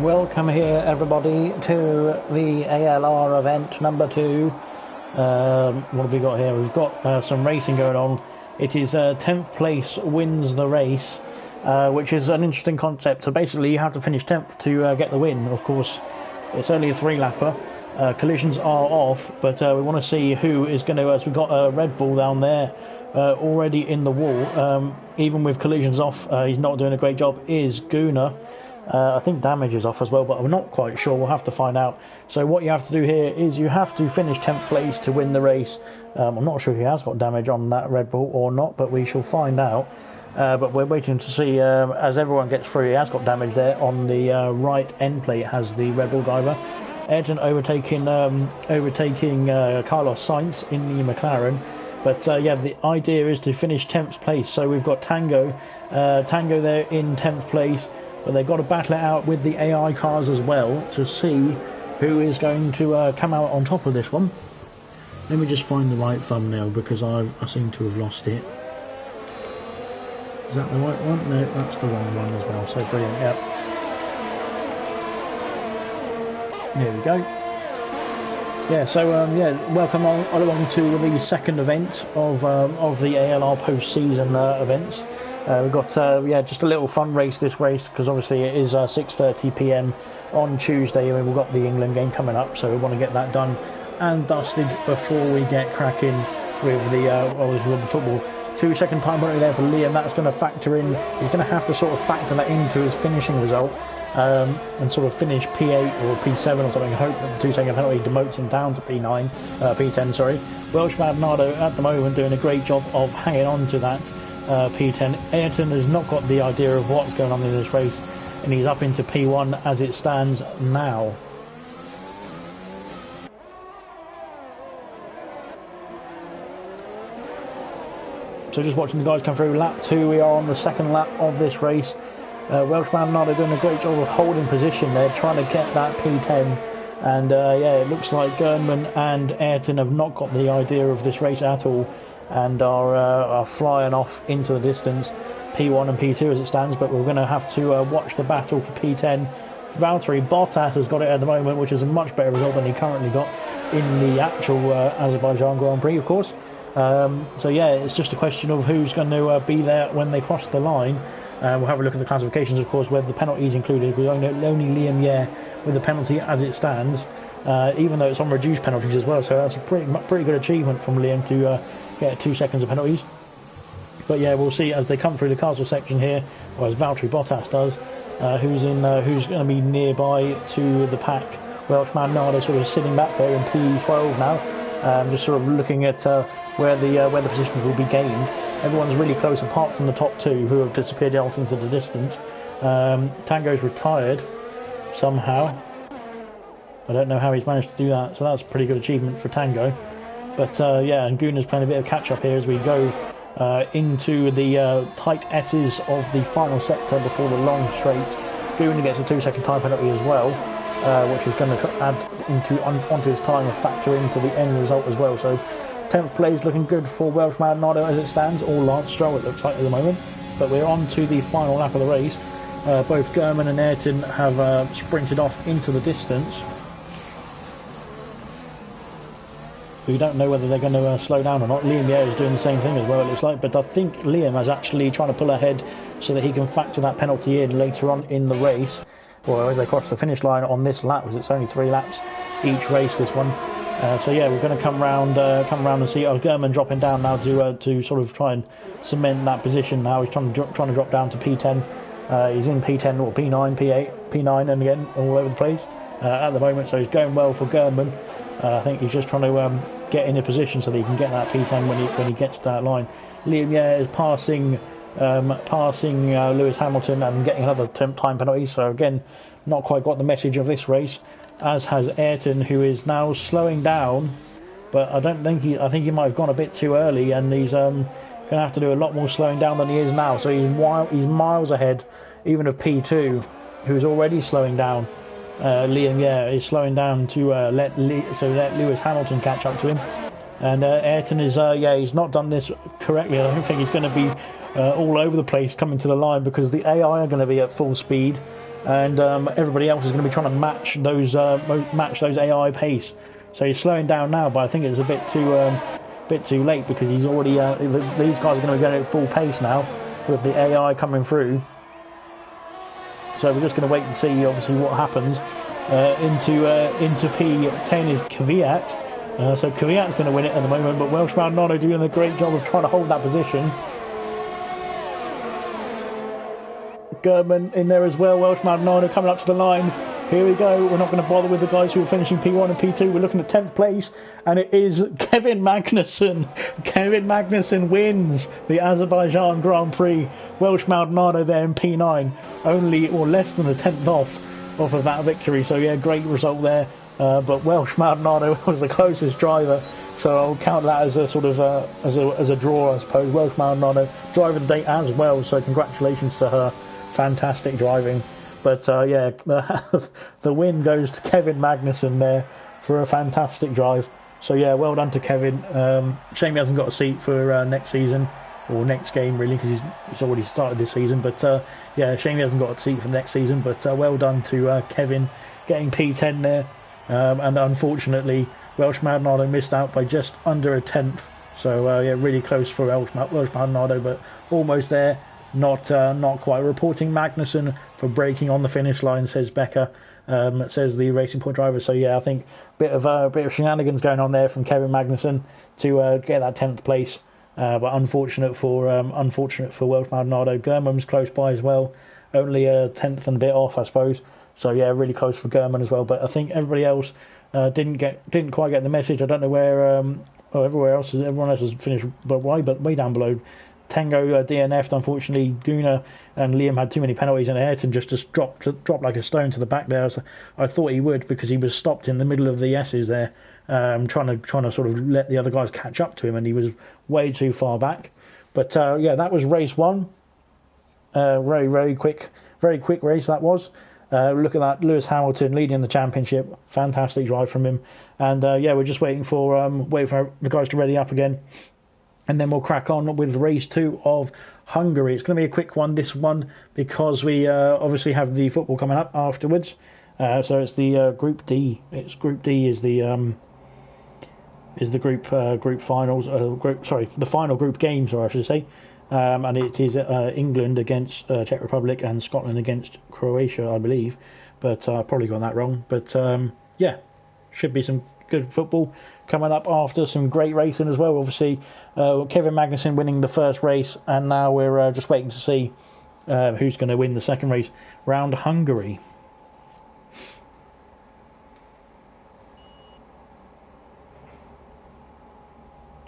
Welcome here everybody to the ALR event number 2. What have we got here? We've got some racing going on. It is 10th place wins the race, which is an interesting concept. So basically you have to finish 10th to get the win. Of course, it's only a 3-lapper. Collisions are off, but we want to see who is going to, as we've got a Red Bull down there already in the wall. Even with collisions off, he's not doing a great job, is Gooner. I think damage is off as well, but I'm not quite sure. We'll have to find out. So what you have to do here is you have to finish 10th place to win the race. I'm not sure if he has got damage on that Red Bull or not, but we shall find out. But we're waiting to see as everyone gets through. He has got damage there on the right end plate. Has the Red Bull driver. Ayrton overtaking Carlos Sainz in the McLaren. But yeah, the idea is to finish 10th place. So we've got Tango there in 10th place. But they've got to battle it out with the AI cars as well to see who is going to come out on top of this one. Let me just find the right thumbnail because I seem to have lost it. Is that the right one? No, that's the wrong one as well. So brilliant, yep. There we go. Yeah, so yeah, welcome along to the second event of the ALR post-season events. We've got yeah, just a little fun race this race because obviously it is 6:30 PM on Tuesday. I mean, we've got the England game coming up, so we want to get that done and dusted before we get cracking with the football. 2-second time penalty there for Liam. That's going to factor in. He's going to have to sort of factor that into his finishing result and sort of finish P8 or P7 or something. Hope that the 2-second penalty demotes him down to P9, P10. Sorry. Welsh Maldonado at the moment doing a great job of hanging on to that. P10. Ayrton has not got the idea of what's going on in this race, and he's up into P1 as it stands now. So just watching the guys come through lap 2, we are on the second lap of this race. Welsh Maldonado doing a great job of holding position there, trying to get that P10, and yeah, it looks like Gernman and Ayrton have not got the idea of this race at all, and are flying off into the distance, P1 and P2 as it stands. But we're going to have to watch the battle for P10. Valtteri Bottas has got it at the moment, which is a much better result than he currently got in the actual Azerbaijan Grand Prix, of course. So yeah, it's just a question of who's going to be there when they cross the line. We'll have a look at the classifications, of course, where the penalty is included. We only Liam Yeh with the penalty as it stands, even though it's on reduced penalties as well. So that's a pretty good achievement from Liam to get 2 seconds of penalties. But yeah, we'll see as they come through the castle section here, or as Valtteri Bottas does, who's going to be nearby to the pack. Welsh Maldonado sort of sitting back there in P12 now, just sort of looking at where the positions will be gained. Everyone's really close apart from the top two who have disappeared off into the distance. Tango's retired somehow. I don't know how he's managed to do that, so that's a pretty good achievement for Tango. But yeah, and Gooner's playing a bit of catch-up here as we go into the tight S's of the final sector before the long straight. Gooner gets a 2-second time penalty as well, which is going to add onto his time and factor into the end result as well. So 10th place looking good for Welsh Maldonado as it stands, or Lance Stroll it looks like at the moment. But we're on to the final lap of the race. Both Gernman and Ayrton have sprinted off into the distance. We don't know whether they're going to slow down or not. Liam Yeh is doing the same thing as well, it looks like. But I think Liam is actually trying to pull ahead so that he can factor that penalty in later on in the race, or as they cross the finish line on this lap, because it's only 3 laps each race, this one. So yeah, we're going to come round and see. Oh, Gernman dropping down now to sort of try and cement that position. Now he's trying to drop down to P10. He's in P10 or P9, P8, P9, and again all over the place at the moment. So he's going well for Gernman. I think he's just trying to get in a position so that he can get that P10 when he gets to that line. Liam Yeh is passing Lewis Hamilton and getting another time penalty. So again, not quite got the message of this race. As has Ayrton, who is now slowing down, but I think he might have gone a bit too early, and he's going to have to do a lot more slowing down than he is now. So he's miles ahead, even of P2, who's already slowing down. Liam Yeh is slowing down to let Lewis Hamilton catch up to him, and Ayrton is yeah, he's not done this correctly. I don't think he's going to be all over the place coming to the line because the AI are going to be at full speed. and everybody else is going to be trying to match those AI pace. So he's slowing down now, but I think it's a bit too late, because he's already these guys are going to be going at full pace now with the AI coming through. So we're just going to wait and see, obviously, what happens. Into P10 is Kvyat. So Kvyat's going to win it at the moment, but Welsh Maldonado doing a great job of trying to hold that position. Gerdman in there as well. Welsh Maldonado coming up to the line. Here we go. We're not going to bother with the guys who are finishing P1 and P2. We're looking at 10th place, and it is Kevin Magnussen. Kevin Magnussen wins the Azerbaijan Grand Prix. Welsh Maldonado there in P9, only or less than a 10th off of that victory. So yeah, great result there. But Welsh Maldonado was the closest driver, so I'll count that as a sort of as a draw, I suppose. Welsh Maldonado driver of the day as well, so congratulations to her. Fantastic driving. But yeah, the win goes to Kevin Magnussen there for a fantastic drive. So yeah, well done to Kevin. Shame he hasn't got a seat for next season, or next game really, because he's already started this season. But yeah, shame he hasn't got a seat for next season. But well done to Kevin getting P10 there. And unfortunately, Welsh Maldonado missed out by just under a 10th. So yeah, really close for Welsh Maldonado, but almost there. Not quite. Reporting Magnussen for braking on the finish line, says Becker. Says the Racing Point driver. So yeah, I think a bit of shenanigans going on there from Kevin Magnussen to get that 10th place. But unfortunate for Welsh Maldonado. German was close by as well, only a 10th and a bit off, I suppose. So yeah, really close for German as well. But I think everybody else didn't quite get the message. I don't know where. Everyone else has finished, but way down below. Tango DNF'd, unfortunately. Guna and Liam had too many penalties, and Ayrton just dropped like a stone to the back there. So I thought he would, because he was stopped in the middle of the S's there, trying to sort of let the other guys catch up to him, and he was way too far back. But yeah, that was race one. Very quick race that was. Look at that, Lewis Hamilton leading the championship. Fantastic drive from him. And yeah, we're just waiting for the guys to ready up again. And then we'll crack on with race 2 of Hungary. It's going to be a quick one, this one, because we obviously have the football coming up afterwards. So it's the Group D. Group D is the group finals. The final group games, or I should say. And it is England against Czech Republic and Scotland against Croatia, I believe. But I probably got that wrong. But yeah, should be some good football coming up after some great racing as well. Obviously, Kevin Magnussen winning the first race, and now we're just waiting to see who's going to win the second race round Hungary.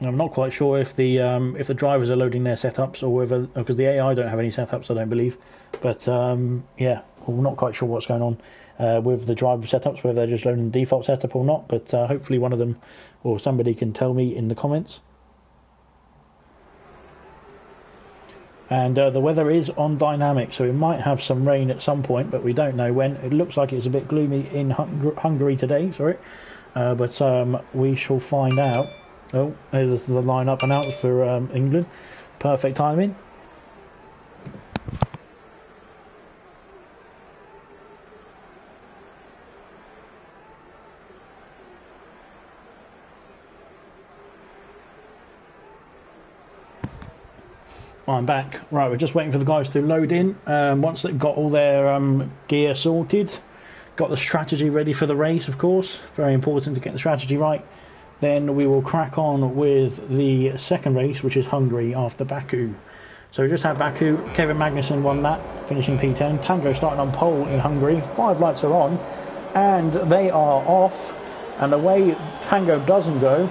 I'm not quite sure if the drivers are loading their setups, or whether, because the AI don't have any setups, I don't believe. But yeah, we're not quite sure what's going on with the driver setups, whether they're just loading the default setup or not. But hopefully one of them or somebody can tell me in the comments. And the weather is on dynamic, so we might have some rain at some point, but we don't know when. It looks like it's a bit gloomy in Hungary today, but we shall find out. Oh, there's the lineup announced for England. Perfect timing. I'm back. Right, we're just waiting for the guys to load in. Once they've got all their gear sorted, got the strategy ready for the race, of course. Very important to get the strategy right. Then we will crack on with the second race, which is Hungary after Baku. So we just had Baku. Kevin Magnussen won that, finishing P10. Tango starting on pole in Hungary. 5 lights are on, and they are off. And away Tango doesn't go.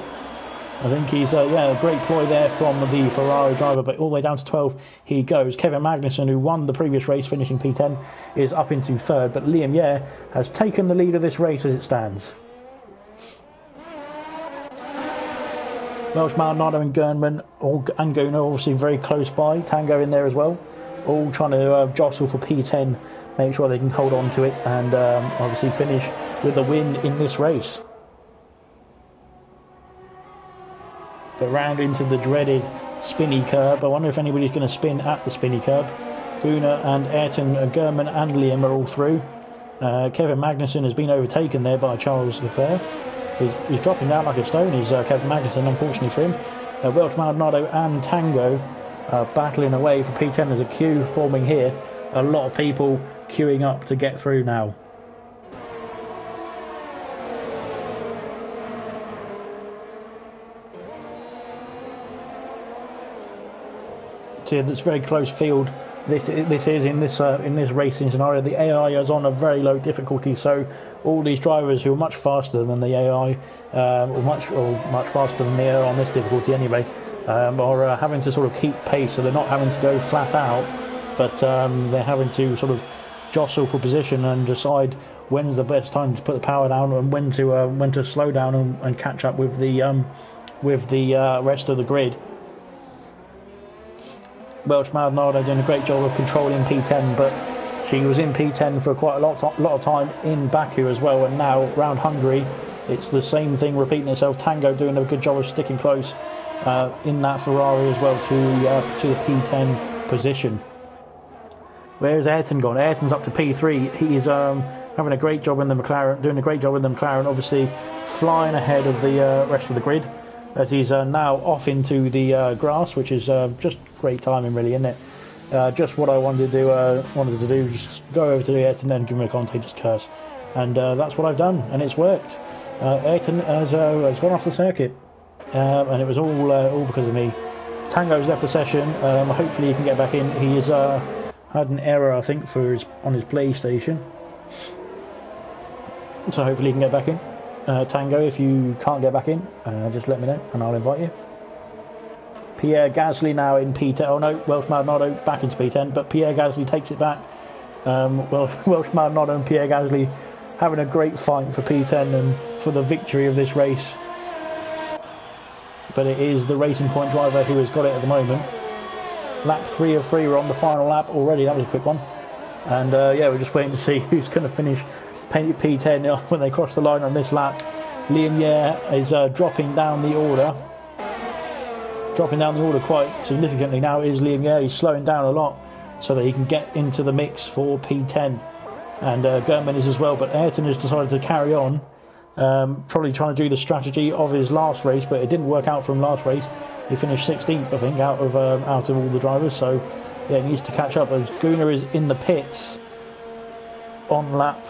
I think he's, a great ploy there from the Ferrari driver, but all the way down to 12 he goes. Kevin Magnussen, who won the previous race, finishing P10, is up into third, but Liam Yeh has taken the lead of this race as it stands. Welsh Maldonado and Gernman and Guna obviously very close by. Tango in there as well, all trying to jostle for P10, make sure they can hold on to it and obviously finish with a win in this race. But round into the dreaded spinny curb. I wonder if anybody's going to spin at the spinny curb. Gunnar and Ayrton, German and Liam are all through. Kevin Magnussen has been overtaken there by Charles Leclerc. He's dropping down like a stone, is Kevin Magnussen, unfortunately for him. Welsh Maldonado and Tango battling away for P10. There's a queue forming here. A lot of people queuing up to get through now. See, it's a very close field. This is in this racing scenario. The AI is on a very low difficulty, so all these drivers who are much faster than the AI, or much faster than they are on this difficulty anyway, are having to sort of keep pace. So they're not having to go flat out, but they're having to sort of jostle for position and decide when's the best time to put the power down and when to slow down and catch up with the rest of the grid. Welsh Maldonado doing a great job of controlling P10, but she was in P10 for quite a lot of time in Baku as well, and now round Hungary it's the same thing repeating itself. Tango doing a good job of sticking close in that Ferrari as well to the P10 position. Where's Ayrton gone? Ayrton's up to P3. He's having a great job in the McLaren, doing a great job in the McLaren, obviously flying ahead of the rest of the grid, as he's now off into the grass, which is just great timing, really, isn't it? Just what I wanted to do, just go over to the Ayrton and give him a Conte, just curse, and that's what I've done, and it's worked. Ayrton has gone off the circuit, and it was all because of me. Tango's left the session. Hopefully he can get back in. He has had an error, I think, on his PlayStation, so hopefully he can get back in. Tango, if you can't get back in, just let me know and I'll invite you. Pierre Gasly now in P10. Oh no, Welsh Maldonado back into P10, but Pierre Gasly takes it back. Welsh Maldonado and Pierre Gasly having a great fight for P10 and for the victory of this race. But it is the Racing Point driver who has got it at the moment. Lap 3 of 3, we're on the final lap already. That was a quick one. And yeah, we're just waiting to see who's going to finish P10 when they cross the line on this lap. Liam Yare is dropping down the order quite significantly now. Is Liam Yare. He's slowing down a lot so that he can get into the mix for P10, and German is as well, but Ayrton has decided to carry on, probably trying to do the strategy of his last race, but it didn't work out for him last race. He finished 16th, I think, out of all the drivers, so yeah, he needs to catch up, as Gunnar is in the pits on lap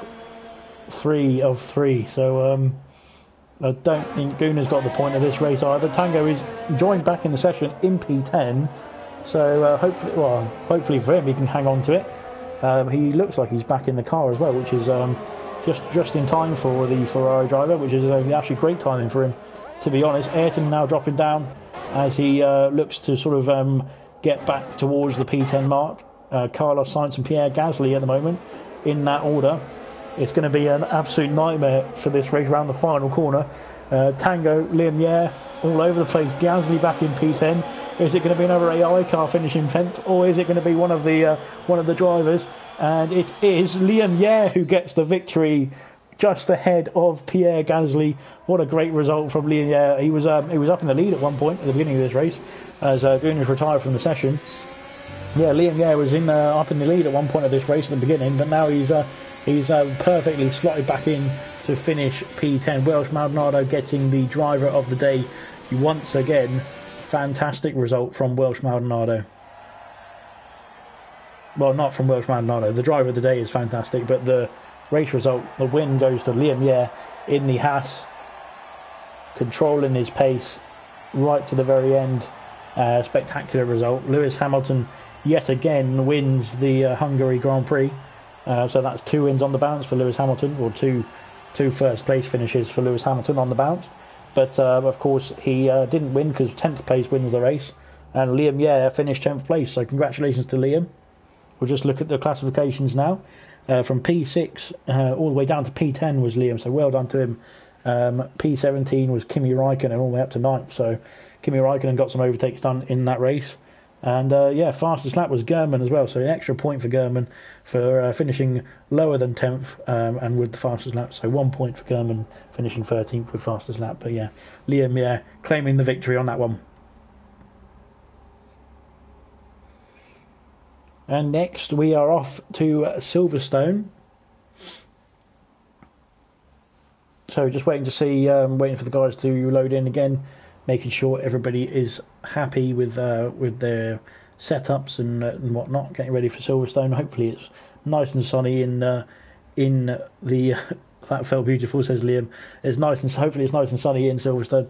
3 of 3, so I don't think Gunnar's got the point of this race either. Tango is joined back in the session in P10, so hopefully for him he can hang on to it. He looks like he's back in the car as well, which is just in time for the Ferrari driver, which is actually great timing for him, to be honest. Ayrton now dropping down as he looks to sort of get back towards the P10 mark. Carlos Sainz and Pierre Gasly at the moment in that order. It's going to be an absolute nightmare for this race around the final corner. Tango, Liam Yare, all over the place. Gasly back in P10. Is it going to be another AI car finishing 10th, or is it going to be one of the drivers? And it is Liam Yare who gets the victory, just ahead of Pierre Gasly. What a great result from Liam Yare. He was up in the lead at one point at the beginning of this race, as Gunnar retired from the session. Yeah, Liam Yare was up in the lead at one point of this race at the beginning, but now he's perfectly slotted back in to finish P10. Welsh Maldonado getting the driver of the day once again. Fantastic result from Welsh Maldonado. Well, not from Welsh Maldonado. The driver of the day is fantastic, but the race result, the win, goes to Liam Yare in the Haas, controlling his pace right to the very end. Spectacular result. Lewis Hamilton yet again wins the Hungary Grand Prix. So that's 2 wins on the bounce for Lewis Hamilton, or two first place finishes for Lewis Hamilton on the bounce. But of course he didn't win, because 10th place wins the race, and Liam Yare finished 10th place. So congratulations to Liam. We'll just look at the classifications now. From P6 all the way down to P10 was Liam, so well done to him. P17 was Kimi Räikkönen all the way up to 9th. So Kimi Räikkönen got some overtakes done in that race. And yeah, fastest lap was German as well, so an extra point for German for finishing lower than 10th and with the fastest lap. So 1 point for German finishing 13th with fastest lap. But yeah, Liam Yare claiming the victory on that one. And next we are off to Silverstone. So just waiting to see, waiting for the guys to load in again, making sure everybody is happy with their setups and whatnot. Getting ready for Silverstone. Hopefully it's nice and sunny in the that felt beautiful, says Liam. It's nice and hopefully it's nice and sunny in Silverstone,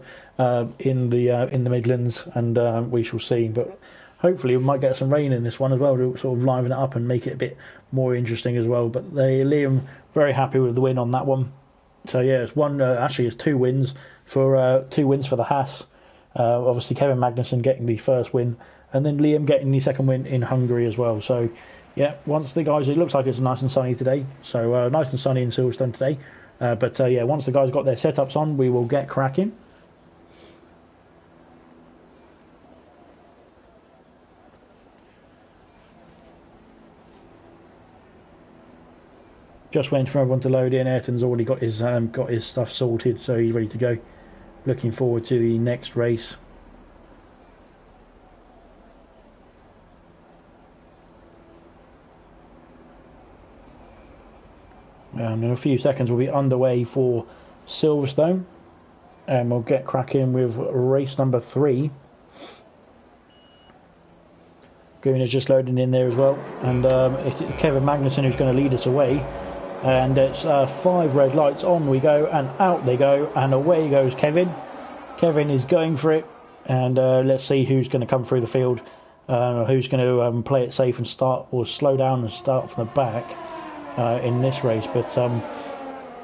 in the Midlands, and we shall see. But hopefully we might get some rain in this one as well to sort of liven it up and make it a bit more interesting as well. But Liam very happy with the win on that one. So yeah, it's one. Actually, it's 2 wins for the Haas. Obviously, Kevin Magnussen getting the first win, and then Liam getting the second win in Hungary as well. So yeah, once the guys, it looks like it's nice and sunny today. So nice and sunny in Silverstone today. But yeah, once the guys got their setups on, we will get cracking. Just waiting for everyone to load in. Ayrton's already got his stuff sorted, so he's ready to go. Looking forward to the next race. In a few seconds we'll be underway for Silverstone, and we'll get cracking with race number 3. Guna's just loading in there as well, and it's Kevin Magnussen who's going to lead us away. And it's 5 red lights, on we go, and out they go, and away goes Kevin. Kevin is going for it, and let's see who's going to come through the field, who's going to play it safe and start, or slow down and start from the back in this race. But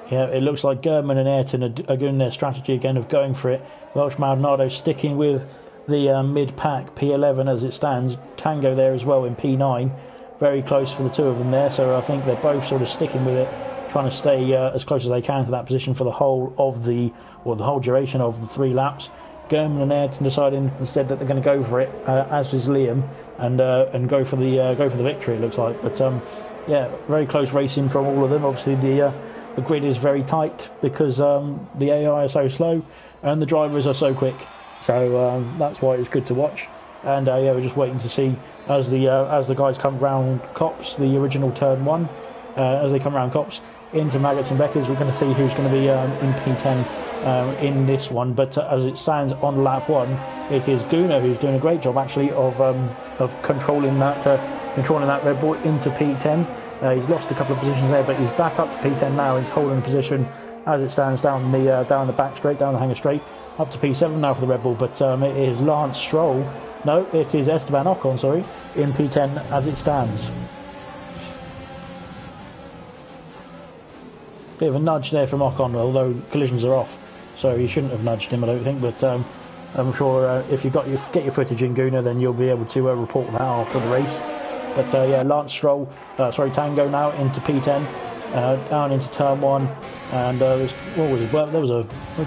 yeah, it looks like Gerdman and Ayrton are doing their strategy again of going for it. Welsh Maldonado sticking with the mid-pack P11 as it stands. Tango there as well in P9. Very close for the 2 of them there, so I think they're both sort of sticking with it, trying to stay as close as they can to that position for the whole of the whole duration of the 3 laps. Gerdman and Ayrton deciding instead that they're going to go for it, as is Liam, and go for the victory. It looks like, but yeah, very close racing from all of them. Obviously the grid is very tight because the AI are so slow and the drivers are so quick. So that's why it's good to watch. And yeah, we're just waiting to see as the guys come round Copse, the original turn 1, as they come round Copse into Maggots and Beckers. We're going to see who's going to be in P10 in this one. But as it stands on lap 1, it is Guna who's doing a great job actually of controlling that Red Bull into P10. He's lost a couple of positions there, but he's back up to P10 now. He's holding position as it stands down the back straight, down the hanger straight, up to P7 now for the Red Bull. But it is Lance Stroll. No, it is Esteban Ocon, sorry, in P10 as it stands. Bit of a nudge there from Ocon, although collisions are off, so he shouldn't have nudged him, I don't think. But I'm sure if you get your footage in Guna, then you'll be able to report that after the race. But yeah, Lance Stroll, Tango now into P10, down into turn 1, and there was a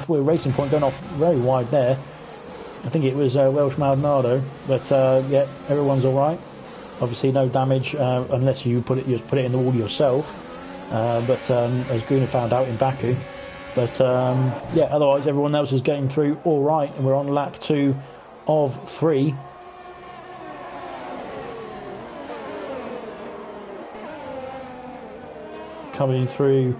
racing point going off very wide there. I think it was Welsh Maldonado, but yeah, everyone's all right. Obviously, no damage unless you put it in the wall yourself. But as Guna found out in Baku, but yeah, otherwise everyone else is getting through all right, and we're on lap 2 of 3. Coming through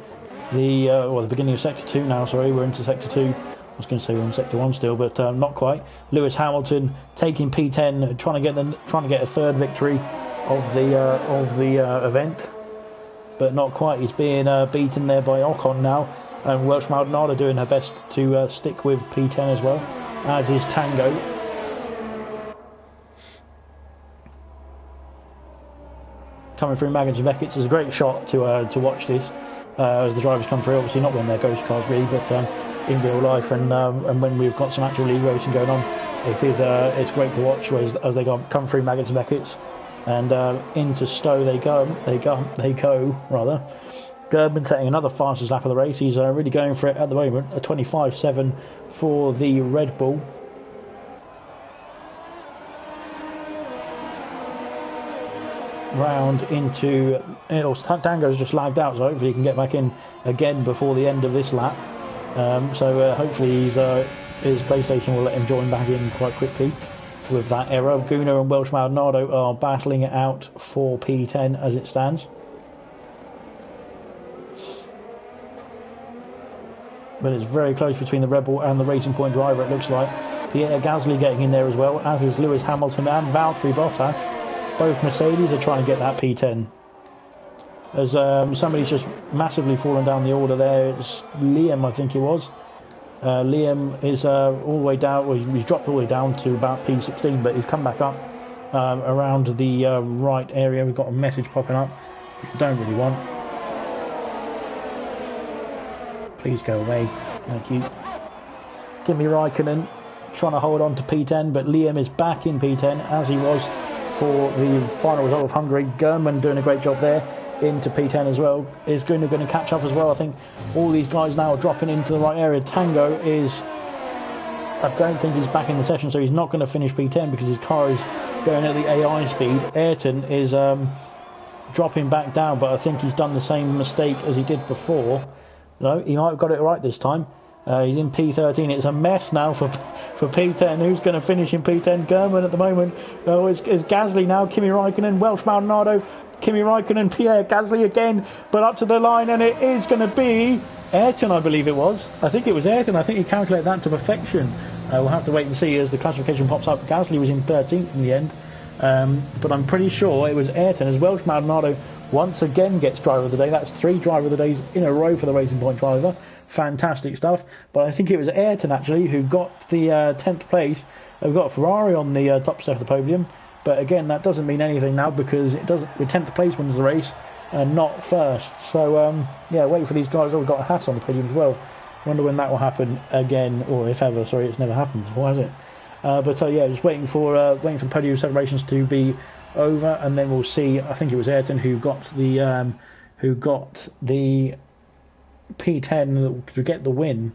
the beginning of sector 2 now. Sorry, we're into sector 2. I was going to say we're in sector 1 still, but not quite. Lewis Hamilton taking P10, trying to get a 3rd victory of the event, but not quite. He's being beaten there by Ocon now, and Welsh Maldonado doing her best to stick with P10 as well, as is Tango. Coming through Maggots and Beckett, it's a great shot to watch this as the drivers come through. Obviously not when they're ghost cars really, but in real life, and when we've got some actual league racing going on, it's great to watch as they come through Maggots and Beckett, and into Stowe they go rather. Gerdman setting another fastest lap of the race. He's really going for it at the moment. A 25.7 for the Red Bull. Round into Tango's just lagged out, so hopefully he can get back in again before the end of this lap. So hopefully his PlayStation will let him join back in quite quickly. with that error. Gunnar and Welsh Maldonado are battling it out for P10 as it stands. But it's very close between the Rebel and the Racing Point driver, it looks like. Pierre Gasly getting in there as well, as is Lewis Hamilton and Valtteri Bottas. Both Mercedes are trying to get that P10. As somebody's just massively fallen down the order there. It's Liam, I think it was. Liam is all the way down, well, he's dropped all the way down to about P16, but he's come back up around the right area. We've got a message popping up, which we don't really want. Please go away. Thank you. Kimi Raikkonen trying to hold on to P10, but Liam is back in P10 as he was for the final result of Hungary. German doing a great job there into P10 as well. Is going to catch up as well. I think all these guys now are dropping into the right area. Tango is, I don't think he's back in the session, so he's not going to finish P10 because his car is going at the AI speed. Ayrton is dropping back down, but I think he's done the same mistake as he did before. No, he might have got it right this time. He's in P13. It's a mess now for P10. Who's going to finish in P10? German at the moment. Oh, it's Gasly now. Kimi Raikkonen, Welsh Maldonado, Kimi Raikkonen, Pierre Gasly again, but up to the line, and it is going to be Ayrton, I believe it was. I think it was Ayrton. I think he calculated that to perfection. We'll have to wait and see as the classification pops up. Gasly was in 13th in the end, but I'm pretty sure it was Ayrton, as Welsh Maldonado once again gets driver of the day. That's 3 driver of the days in a row for the Racing Point driver. Fantastic stuff. But I think it was Ayrton actually who got the 10th place. We've got Ferrari on the top step of the podium, but again that doesn't mean anything now because it doesn't. With 10th place wins the race and not first. So yeah, wait for these guys. Oh, we've got a Haas on the podium as well. Wonder when that will happen again, or if ever. Sorry, it's never happened before, has it? But yeah, just waiting for the podium celebrations to be over, and then we'll see. I think it was Ayrton who got the P10 to get the win,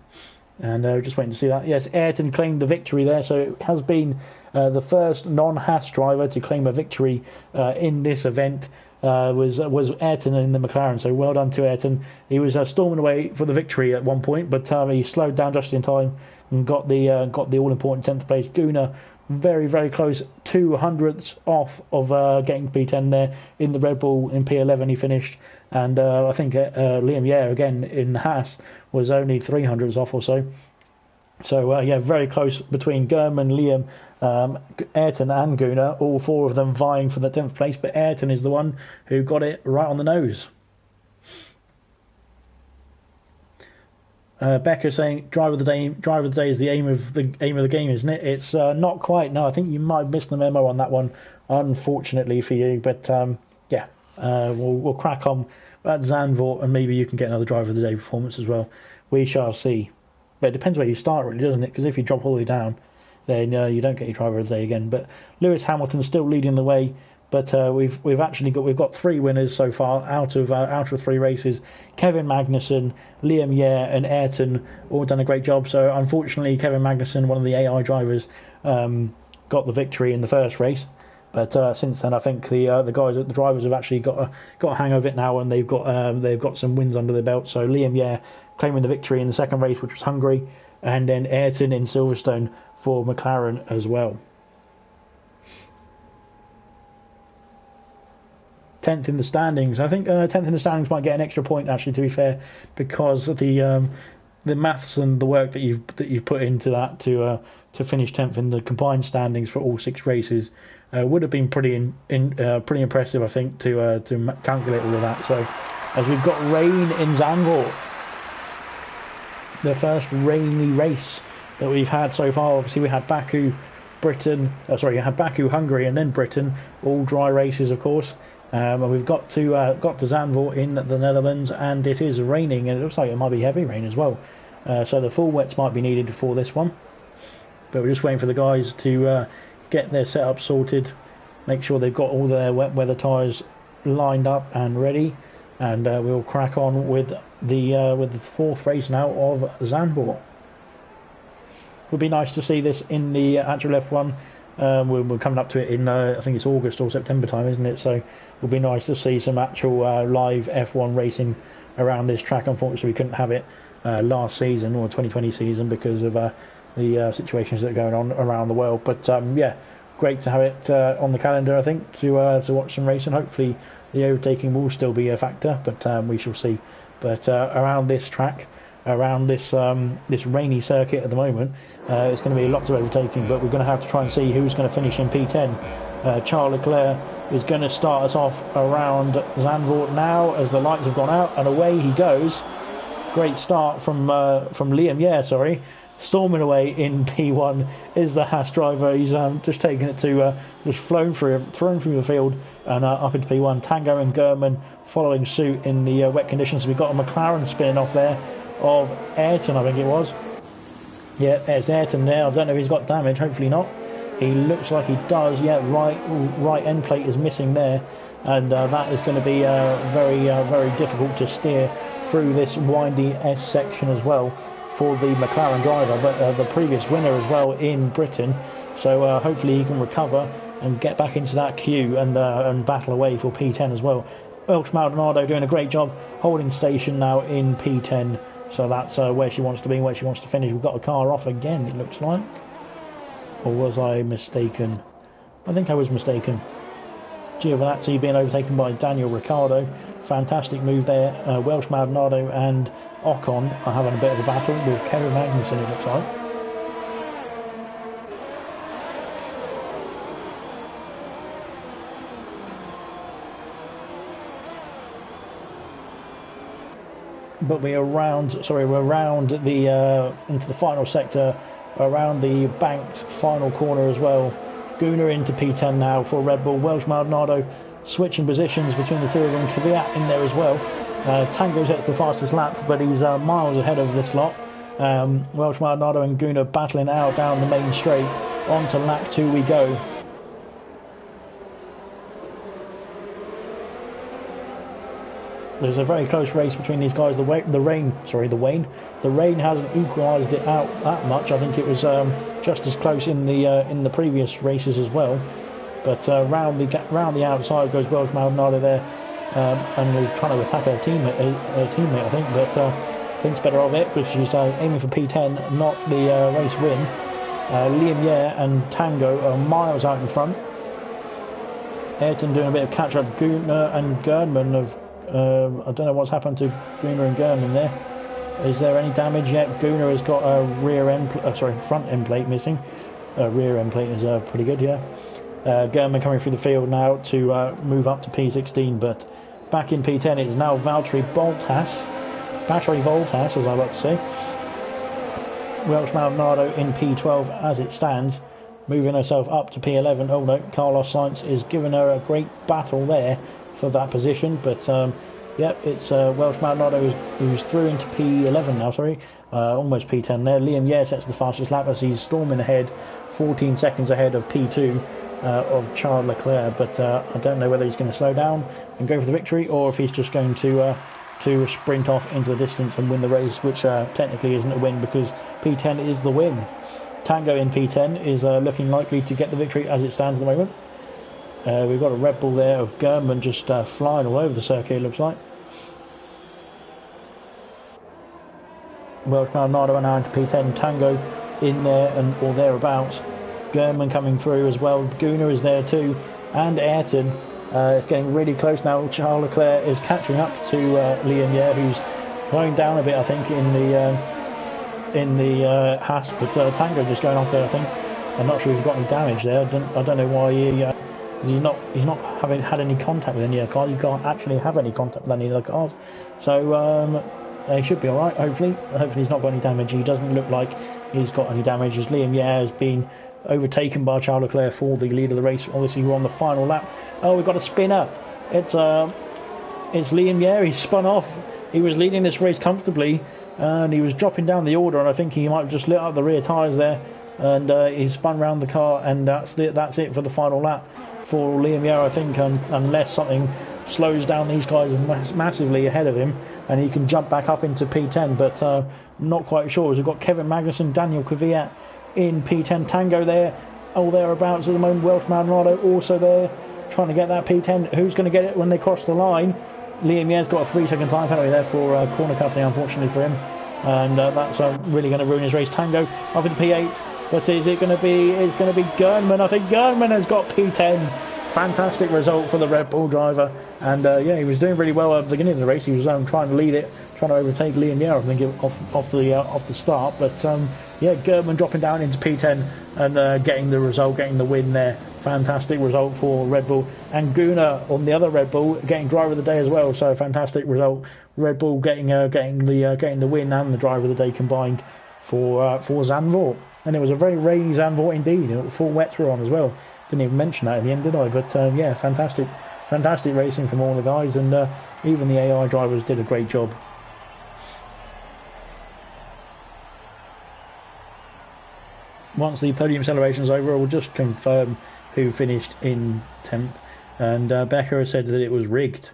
and just waiting to see that. Yes, Ayrton claimed the victory there, so it has been the first non-Haas driver to claim a victory in this event. Was Ayrton in the McLaren, so well done to Ayrton. He was storming away for the victory at one point, but he slowed down just in time and got the all-important 10th place. Gunnar very, very close, 200ths off of getting P10 there in the Red Bull. In P11 he finished, and I think Liam again in Haas was only 300ths off or so. So yeah, very close between German, Liam, Ayrton and Gunnar, all 4 of them vying for the 10th place, but Ayrton is the one who got it right on the nose. Becker saying driver of the day is the aim of the game, isn't it? It's not quite. No, I think you might have missed the memo on that one, unfortunately for you. But yeah, we'll crack on at Zandvoort, and maybe you can get another driver of the day performance as well. We shall see. But it depends where you start, really, doesn't it? Because if you drop all the way down, then you don't get your driver of the day again. But Lewis Hamilton still leading the way. But we've got 3 winners so far out of 3 races. Kevin Magnussen, Liam and Ayrton all done a great job. So unfortunately, Kevin Magnussen, one of the AI drivers, got the victory in the first race. But since then, I think the drivers have actually got a hang of it now, and they've got some wins under their belt. So Liam claiming the victory in the second race, which was Hungary, and then Ayrton in Silverstone for McLaren as well. 10th in the standings. I think 10th in the standings might get an extra point, actually, to be fair, because the maths and the work that you've put into that to finish 10th in the combined standings for all 6 races would have been pretty impressive, I think, to calculate all of that. So as we've got rain in Zandvoort, the first rainy race that we've had so far. Obviously we had Baku, Hungary, and then Britain, all dry races, of course. And we've got to Zandvoort in the Netherlands, and it is raining, and it looks like it might be heavy rain as well. So the full wets might be needed for this one. But we're just waiting for the guys to get their setup sorted, make sure they've got all their wet weather tyres lined up and ready, and we'll crack on with the 4th race now of Zandvoort. Would be nice to see this in the actual F1. We're coming up to it in I think it's August or September time, isn't it? So it would be nice to see some actual live F1 racing around this track. Unfortunately, we couldn't have it last season or 2020 season because of the situations that are going on around the world. But yeah, great to have it on the calendar, I think, to watch some racing. Hopefully the overtaking will still be a factor, but we shall see. But around this track, around this this rainy circuit at the moment, it's going to be lots of overtaking, but we're going to have to try and see who's going to finish in P10. Charles Leclerc is going to start us off around Zandvoort now as the lights have gone out, and away he goes. Great start from Liam, sorry. Storming away in P1 is the Haas driver. He's just taken it to just thrown through the field and up into P1. Tango and Gurman following suit in the wet conditions. We've got a McLaren spinning off there of Ayrton, I think it was. Yeah, there's Ayrton there. I don't know if he's got damage. Hopefully not. He looks like he does. Yeah, right end plate is missing there, and that is going to be very difficult to steer through this windy S section as well for the McLaren driver, but the previous winner as well in Britain. So hopefully he can recover and get back into that queue and battle away for P10 as well. Welsh Maldonado doing a great job holding station now in P10. So that's where she wants to be, where she wants to finish. We've got a car off again, it looks like. Or was I mistaken? I think I was mistaken. Giovinazzi being overtaken by Daniel Ricciardo. Fantastic move there. Welsh Maldonado and Ocon are having a bit of a battle with Kevin Magnussen, it looks like. But we're around the into the final sector, around the banked final corner as well. Gunnar into P10 now for Red Bull. Welsh Maldonado switching positions between the two of them. Kvyat in there as well. Tango's at the fastest lap, but he's miles ahead of this lot. Welsh Maldonado and Gunnar battling out down the main straight. On to lap 2 we go. There's a very close race between these guys. The rain hasn't equalised it out that much. I think it was just as close in the previous races as well. But round the outside goes Welsh Maldonado there, and he's trying to attack her teammate, I think, but thinks better of it because she's aiming for P10, not the race win. Liam Yeh and Tango are miles out in front. Ayrton doing a bit of catch-up. Gunnar and Gernman have. I don't know what's happened to Gunnar and Gurman there. Is there any damage yet? Gunnar has got a front end plate missing. Rear end plate is pretty good, yeah. Gurman coming through the field now to move up to P16, but back in P10 it is now Valtteri Bottas, as I was about to say. Welsh Maldonado in P12 as it stands, moving herself up to P11. Oh no, Carlos Sainz is giving her a great battle there for that position, but it's Welsh Maldonado who's through into P11 now, almost P10 there. Liam Yeh sets the fastest lap as he's storming ahead, 14 seconds ahead of P2 of Charles Leclerc, but I don't know whether he's going to slow down and go for the victory, or if he's just going to sprint off into the distance and win the race, which technically isn't a win because P10 is the win. Tango in P10 is looking likely to get the victory as it stands at the moment. We've got a Red Bull there of Gurman just flying all over the circuit, it looks like. Welsh Maldonado now into P10, Tango in there or thereabouts. Gurman coming through as well. Gunnar is there too, and Ayrton. It's getting really close now. Charles Leclerc is catching up to Liam Yeh, who's going down a bit, I think, in the Haas, but Tango just going off there, I think. I'm not sure if he's got any damage there. I don't know why he's not having had any contact with any other cars. You can't actually have any contact with any other cars, so he should be all right. Hopefully he's not got any damage. He doesn't look like he's got any damage, as Liam Yeh has been overtaken by Charles Leclerc for the lead of the race. Obviously we're on the final lap. Oh, we've got a spinner. It's Liam Yeh. He's spun off. He was leading this race comfortably and he was dropping down the order, and I think he might have just lit up the rear tyres there, and he spun round the car, and that's it for the final lap for Liam Yeh, I think, unless something slows down these guys massively ahead of him and he can jump back up into P10, but not quite sure. We've got Kevin Magnussen, Daniel Kvyat in P10, Tango there, all thereabouts at the moment. Welsh Maldonado also there, trying to get that P10. Who's going to get it when they cross the line? Liam Yeh's got a 3-second time penalty there for corner cutting, unfortunately for him, and that's really going to ruin his race. Tango up into P8, But is it going to be? It's going to be Gernman. I think Gernman has got P10. Fantastic result for the Red Bull driver, and yeah, he was doing really well at the beginning of the race. He was trying to lead it, trying to overtake Liam Yeo, I think, off the start. But yeah, Gernman dropping down into P10 and getting the result, getting the win there. Fantastic result for Red Bull, and Gunnar on the other Red Bull getting driver of the day as well. So fantastic result. Red Bull getting the win and the driver of the day combined for Zandvoort. And it was a very rainy Zandvoort indeed. Full wets were on as well. Didn't even mention that at the end, did I? But yeah, fantastic racing from all the guys, and even the AI drivers did a great job. Once the podium celebration is over, I will just confirm who finished in 10th, and Becker has said that it was rigged.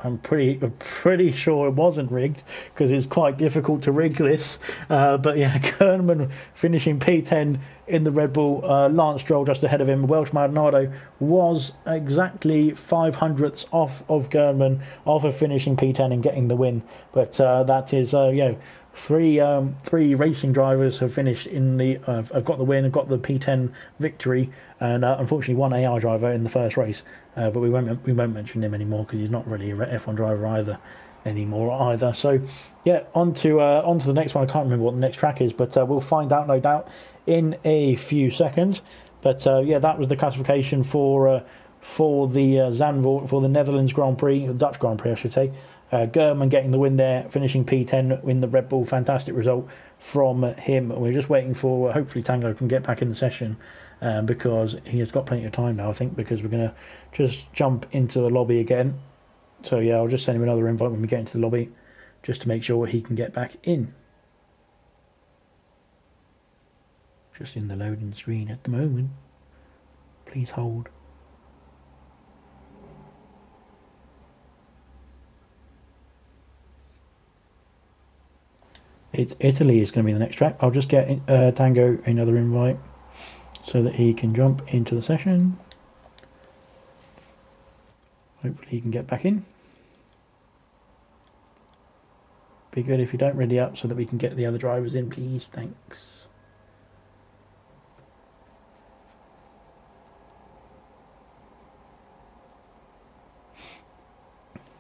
I'm pretty sure it wasn't rigged, because it's quite difficult to rig this. But yeah, Gernman finishing P10 in the Red Bull. Lance Stroll just ahead of him. Welsh Maldonado was exactly 500ths off of Gernman, off of finishing P10 and getting the win. But that is, three racing drivers have finished in the. Have got the win, have got the P10 victory, and unfortunately one AI driver in the first race. But we won't mention him anymore because he's not really a F1 driver anymore. So yeah, on to the next one. I can't remember what the next track is, but we'll find out no doubt in a few seconds. But yeah, that was the classification for the Zandvoort, for the Netherlands Grand Prix, the Dutch Grand Prix I should say. Gernman getting the win there, finishing P10 in the Red Bull. Fantastic result from him. We're just waiting for hopefully Tango can get back in the session, because he has got plenty of time now, I think, because we're going to just jump into the lobby again. So yeah, I'll just send him another invite when we get into the lobby, just to make sure he can get back in. Just in the loading screen at the moment. Please hold. It's Italy is going to be the next track. I'll just get Tango another invite so that he can jump into the session. Hopefully he can get back in. Be good if you don't ready up so that we can get the other drivers in, please. Thanks.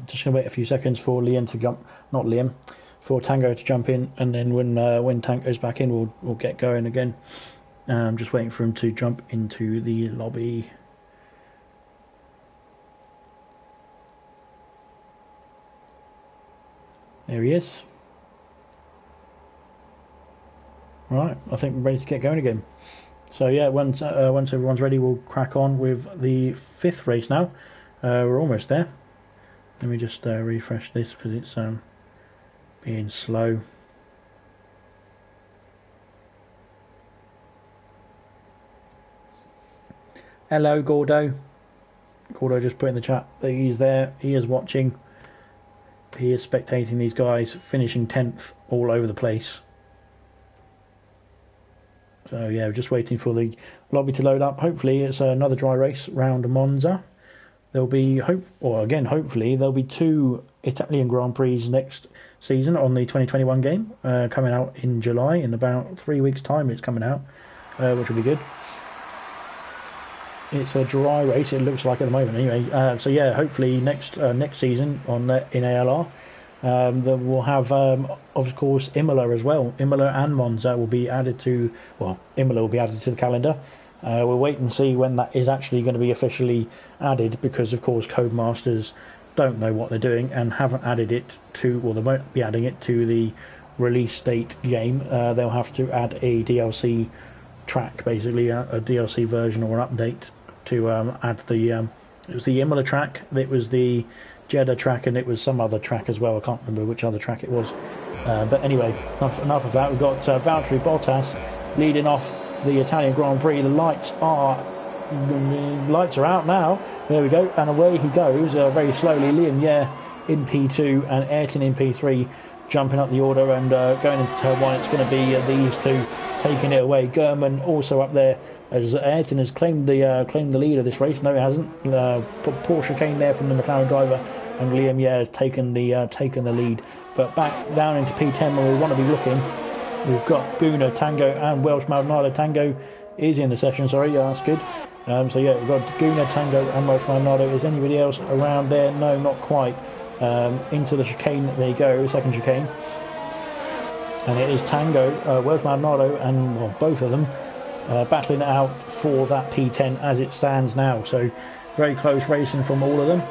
Just going to wait a few seconds for Liam to jump. Not Liam. For Tango to jump in, and then when Tango's back in, we'll get going again. I'm just waiting for him to jump into the lobby. There he is. Right, I think we're ready to get going again. So yeah, once everyone's ready, we'll crack on with the 5th race now. We're almost there. Let me just refresh this because it's being slow. Hello, Gordo. Gordo just put in the chat that he's there. He is watching. He is spectating these guys finishing 10th all over the place. So yeah, we're just waiting for the lobby to load up. Hopefully it's another dry race round Monza. There'll be hopefully there'll be 2 Italian Grand Prix next season on the 2021 game, coming out in July. In about 3 weeks' time it's coming out, which will be good. It's a dry race, it looks like at the moment anyway. So yeah, hopefully next season in ALR, then we'll have of course Imola as well. Imola and Monza will be added to, Imola will be added to the calendar. We'll wait and see when that is actually going to be officially added, because of course Codemasters don't know what they're doing and haven't added it to, they won't be adding it to the release date game. They'll have to add a DLC track, basically a DLC version or an update to add the it was the Imola track, it was the Jeddah track, and it was some other track as well. I can't remember which other track it was, but anyway, enough of that. We've got Valtteri Bottas leading off the Italian Grand Prix. The lights are out now. There we go, and away he goes very slowly. Liam Yeh in P2 and Ayrton in P3, jumping up the order and going into turn 1. It's going to be these two taking it away. Gernman also up there, as Ayrton has claimed the lead of this race. No, it hasn't. Porsche came there from the McLaren driver, and Liam Yeh has taken the lead. But back down into P10 where we want to be looking. We've got Guna, Tango and Welsh Maldonado. Tango is in the session, sorry, yeah, that's good. So yeah, we've got Guna, Tango and Welsh Maldonado. Is anybody else around there? No, not quite. Into the chicane, there you go, second chicane. And it is Tango, Welsh Maldonado and well, both of them battling it out for that P10 as it stands now. So very close racing from all of them.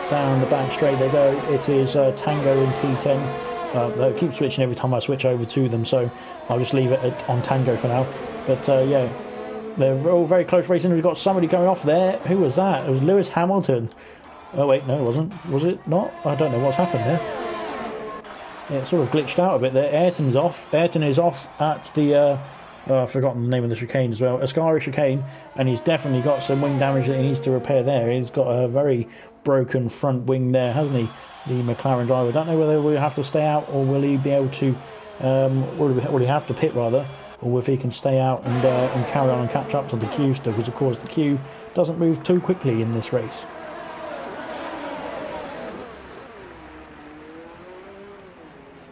Down the back straight they go. It is Tango in P10. They keep switching every time I switch over to them, so I'll just leave it on Tango for now. But yeah, they're all very close racing. We've got somebody going off there. Who was that? It was Lewis Hamilton. Oh wait, no it wasn't. Was it not? I don't know what's happened there. Yeah, it sort of glitched out a bit there. Ayrton's off. Ayrton is off at the I've forgotten the name of the chicane as well. Ascari chicane, and he's definitely got some wing damage that he needs to repair there. He's got a very broken front wing there, hasn't he? The McLaren driver. Don't know whether we'll have to stay out or will he be able to, will he have to pit rather, or if he can stay out and carry on and catch up to the queue still, because of course the queue doesn't move too quickly in this race.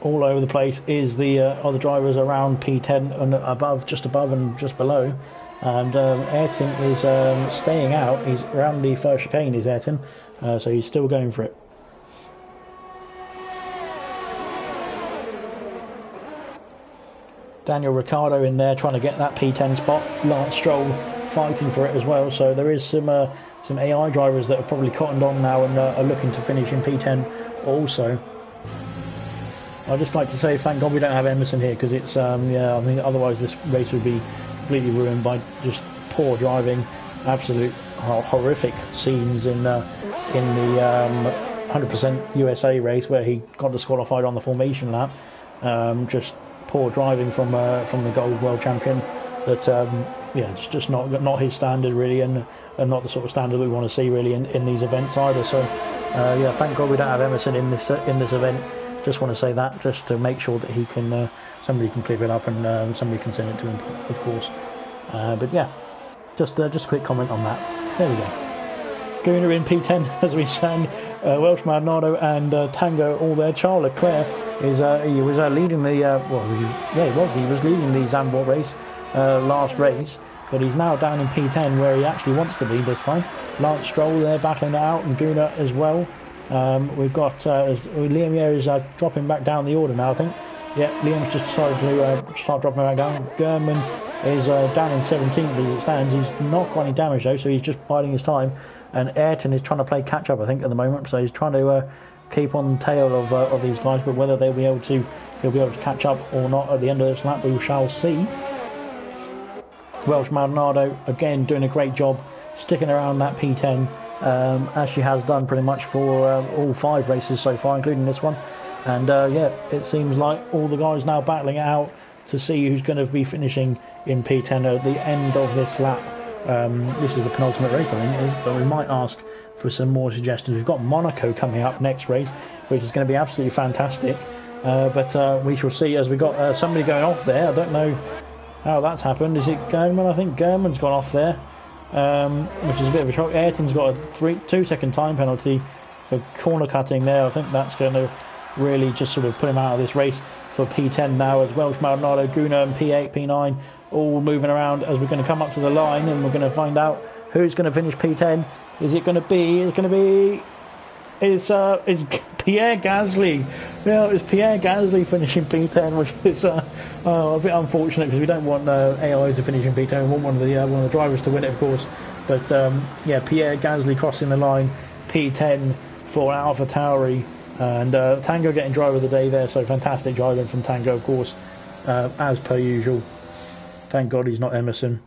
All over the place is the other drivers around P10 and above, just above and just below. And Ayrton is staying out. He's around the first chicane, is Ayrton, so he's still going for it. Daniel Ricciardo in there trying to get that P10 spot. Lance Stroll fighting for it as well. So there is some AI drivers that are probably cottoned on now and are looking to finish in P10 also. I'd just like to say thank God we don't have Emerson here, because it's yeah, I mean otherwise this race would be completely ruined by just poor driving, absolute horrific scenes in the 100% USA race where he got disqualified on the formation lap. Just poor driving from the gold world champion. That yeah, it's just not his standard really, and not the sort of standard we want to see really in these events either. So yeah, thank God we don't have Emerson in this event. Just want to say that, just to make sure that he can, somebody can clip it up and somebody can send it to him, of course. But yeah, just a quick comment on that. There we go. Guna in P10 as we stand. Welsh Maldonado and Tango all there. Charles Leclerc is he was leading the he was leading the Zandvoort race last race, but he's now down in P10 where he actually wants to be this time. Lance Stroll there battling it out, and Guna as well. We've got Liam here is dropping back down the order now, I think. Yeah, Liam's just decided to start dropping back down. German is down in 17th as it stands. He's not got any damage though, so he's just biding his time. And Ayrton is trying to play catch up, I think, at the moment. So he's trying to keep on the tail of these guys, but whether he'll be able to catch up or not at the end of this lap, we shall see. Welsh Maldonado again doing a great job, sticking around that P10. As she has done pretty much for all 5 races so far, including this one. And yeah, it seems like all the guys now battling it out to see who's going to be finishing in P10 at the end of this lap. This is the penultimate race, I think it is, but we might ask for some more suggestions. We've got Monaco coming up next race, which is going to be absolutely fantastic. But we shall see, as we've got somebody going off there. I don't know how that's happened. Is it German? I think German's gone off there. Which is a bit of a shock. Ayrton's got a 2-second time penalty for corner cutting there. I think that's going to really just sort of put him out of this race for P10 now, as Welsh Maldonado, Guna and P8, P9 all moving around as we're going to come up to the line, and we're going to find out who's going to finish P10. Is it going to be? It's Pierre Gasly. Yeah, it's Pierre Gasly finishing P10, which is a bit unfortunate because we don't want AIs to finish in P10. We want one of the drivers to win it, of course. But yeah, Pierre Gasly crossing the line, P10 for AlphaTauri, and Tango getting driver of the day there. So fantastic driving from Tango, of course, as per usual. Thank God he's not Emerson.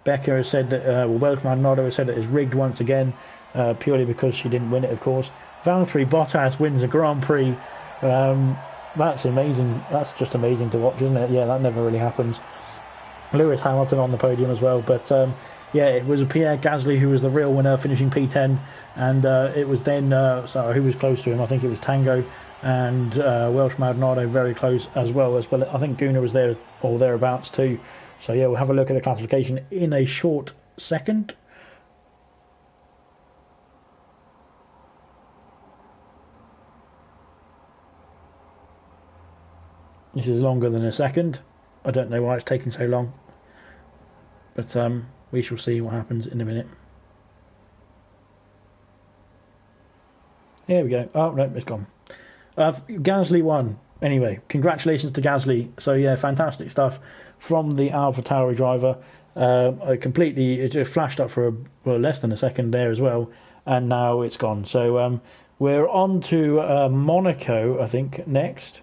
Becca has said that, Welsh Maldonado has said that it's rigged once again. Purely because she didn't win it, of course. Valtteri Bottas wins a Grand Prix. That's amazing. That's just amazing to watch, isn't it? Yeah, that never really happens. Lewis Hamilton on the podium as well. But yeah, it was Pierre Gasly who was the real winner, finishing P10. And it was then, who was close to him? I think it was Tango and Welsh Maldonado very close as well. I think Guna was there or thereabouts too. So yeah, we'll have a look at the classification in a short second. This is longer than a second. I don't know why it's taking so long, but we shall see what happens in a minute. Here we go. Oh no, it's gone. Gasly won. Anyway, congratulations to Gasly. So yeah, fantastic stuff from the AlphaTauri driver. It just flashed up for less than a second there as well, and now it's gone. So we're on to Monaco, I think, next.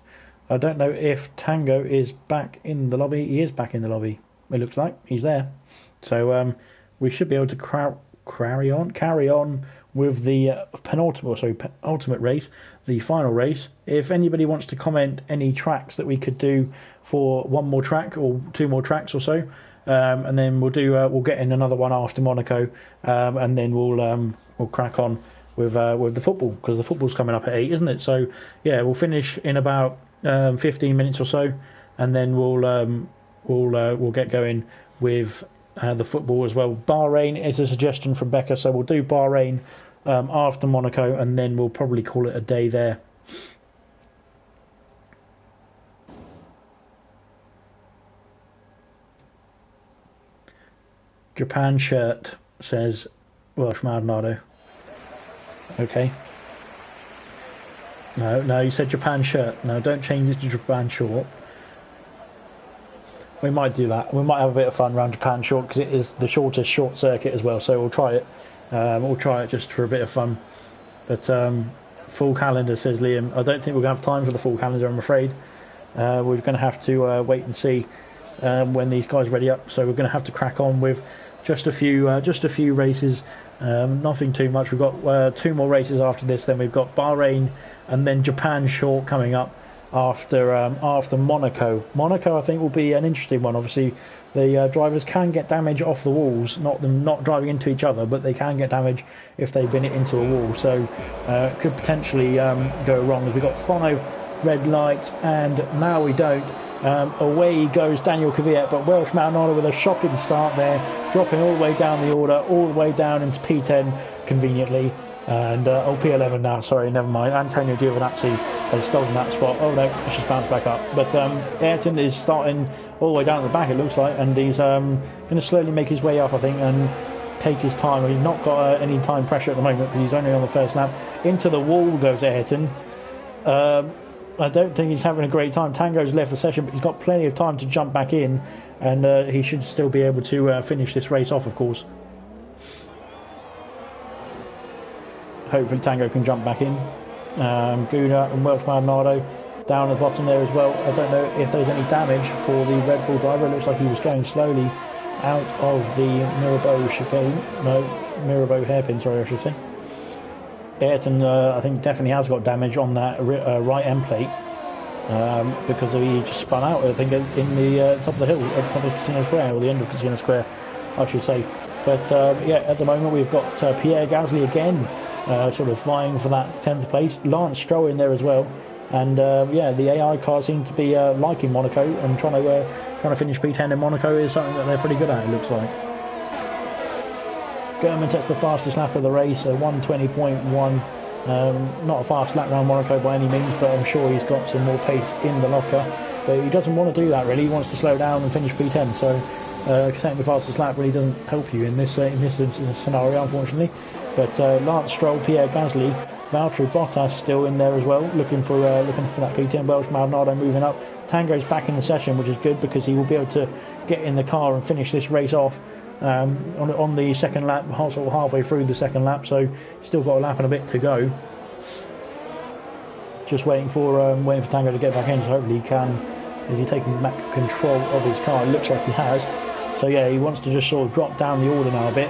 I don't know if Tango is back in the lobby. He is back in the lobby. It looks like he's there. So we should be able to carry on with the ultimate race, the final race. If anybody wants to comment any tracks that we could do for one more track or two more tracks or so, and then we'll get in another one after Monaco, and then we'll crack on with the football, because the football's coming up at 8, isn't it? So yeah, we'll finish in about 15 minutes or so, and then we'll get going with the football as well. Bahrain is a suggestion from Becca, so we'll do Bahrain after Monaco, and then we'll probably call it a day there. Japan shirt, says Welsh Maldonado. Okay. No, you said Japan shirt. No, don't change it to Japan short. We might do that. We might have a bit of fun around Japan short, because it is the shortest short circuit as well. So we'll try it. We'll try it just for a bit of fun. But full calendar, says Liam. I don't think we're going to have time for the full calendar, I'm afraid. We're going to have to wait and see when these guys are ready up. So we're going to have to crack on with just a few races. Nothing too much. We've got 2 more races after this. Then we've got Bahrain and then Japan short coming up after Monaco. Monaco, I think, will be an interesting one. Obviously, the drivers can get damage off the walls, not driving into each other, but they can get damage if they bin it into a wall. So it could potentially go wrong. We've got 5 red lights, and now we don't. Away goes Daniel Kvyat, but Welsh Maldonado with a shocking start there, dropping all the way down the order, all the way down into P10 conveniently, and P11 now. Sorry, never mind. Antonio Giovinazzi has stolen that spot. Oh no, it's just bounced back up. But Ayrton is starting all the way down at the back, it looks like, and he's going to slowly make his way up, I think, and take his time. He's not got any time pressure at the moment, because he's only on the first lap. Into the wall goes Ayrton. I don't think he's having a great time. Tango's left the session, but he's got plenty of time to jump back in, and he should still be able to finish this race off, of course. Hopefully Tango can jump back in. Guna and Welsh Maldonado down at the bottom there as well. I don't know if there's any damage for the Red Bull driver. It looks like he was going slowly out of the Mirabeau chicane. No, Mirabeau hairpin, sorry, I should say. Ayrton, I think, definitely has got damage on that right end plate, because he just spun out, I think, in the top of the hill, at the top of Casino Square, or the end of Casino Square, I should say. But yeah, at the moment we've got Pierre Gasly again, sort of vying for that 10th place. Lance Stroll in there as well, and yeah, the AI car seem to be liking Monaco, and trying to finish P10 in Monaco is something that they're pretty good at, it looks like. German sets the fastest lap of the race, so 1:20.1. Not a fast lap around Monaco by any means, but I'm sure he's got some more pace in the locker. But he doesn't want to do that, really. He wants to slow down and finish P10. So setting the fastest lap really doesn't help you in this scenario, unfortunately. But Lance Stroll, Pierre Gasly, Valtteri Bottas still in there as well, looking for that P10. Welsh Maldonado moving up. Tango's back in the session, which is good, because he will be able to get in the car and finish this race off. On the second lap, sort of halfway through the second lap, so still got a lap and a bit to go. Just waiting for Tango to get back in, so hopefully he can. Is he taking back control of his car? It looks like he has. So yeah, he wants to just sort of drop down the order now a bit.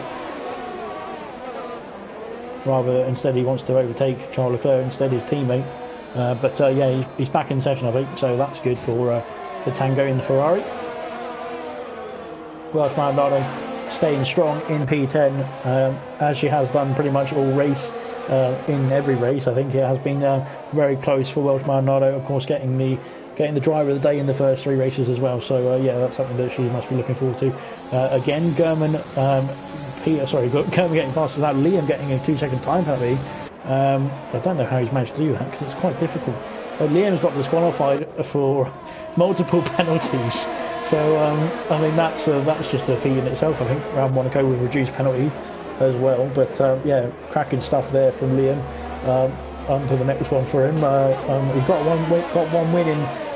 Instead he wants to overtake Charles Leclerc, instead his teammate. But yeah, he's back in session, I think, so that's good for Tango in the Ferrari. Welsh Maldonado staying strong in P10, as she has done pretty much all race, in every race. I think it has been very close for Welsh Maldonado, of course, getting the driver of the day in the first 3 races as well. So yeah, that's something that she must be looking forward to. Again, German getting faster than that. Liam getting a 2-second time penalty. I don't know how he's managed to do that, because it's quite difficult. Liam's got disqualified for multiple penalties. So I mean that's just a feat in itself. I think round 1 to go with reduced penalties as well. But yeah, cracking stuff there from Liam. On to the next one for him. He's got one win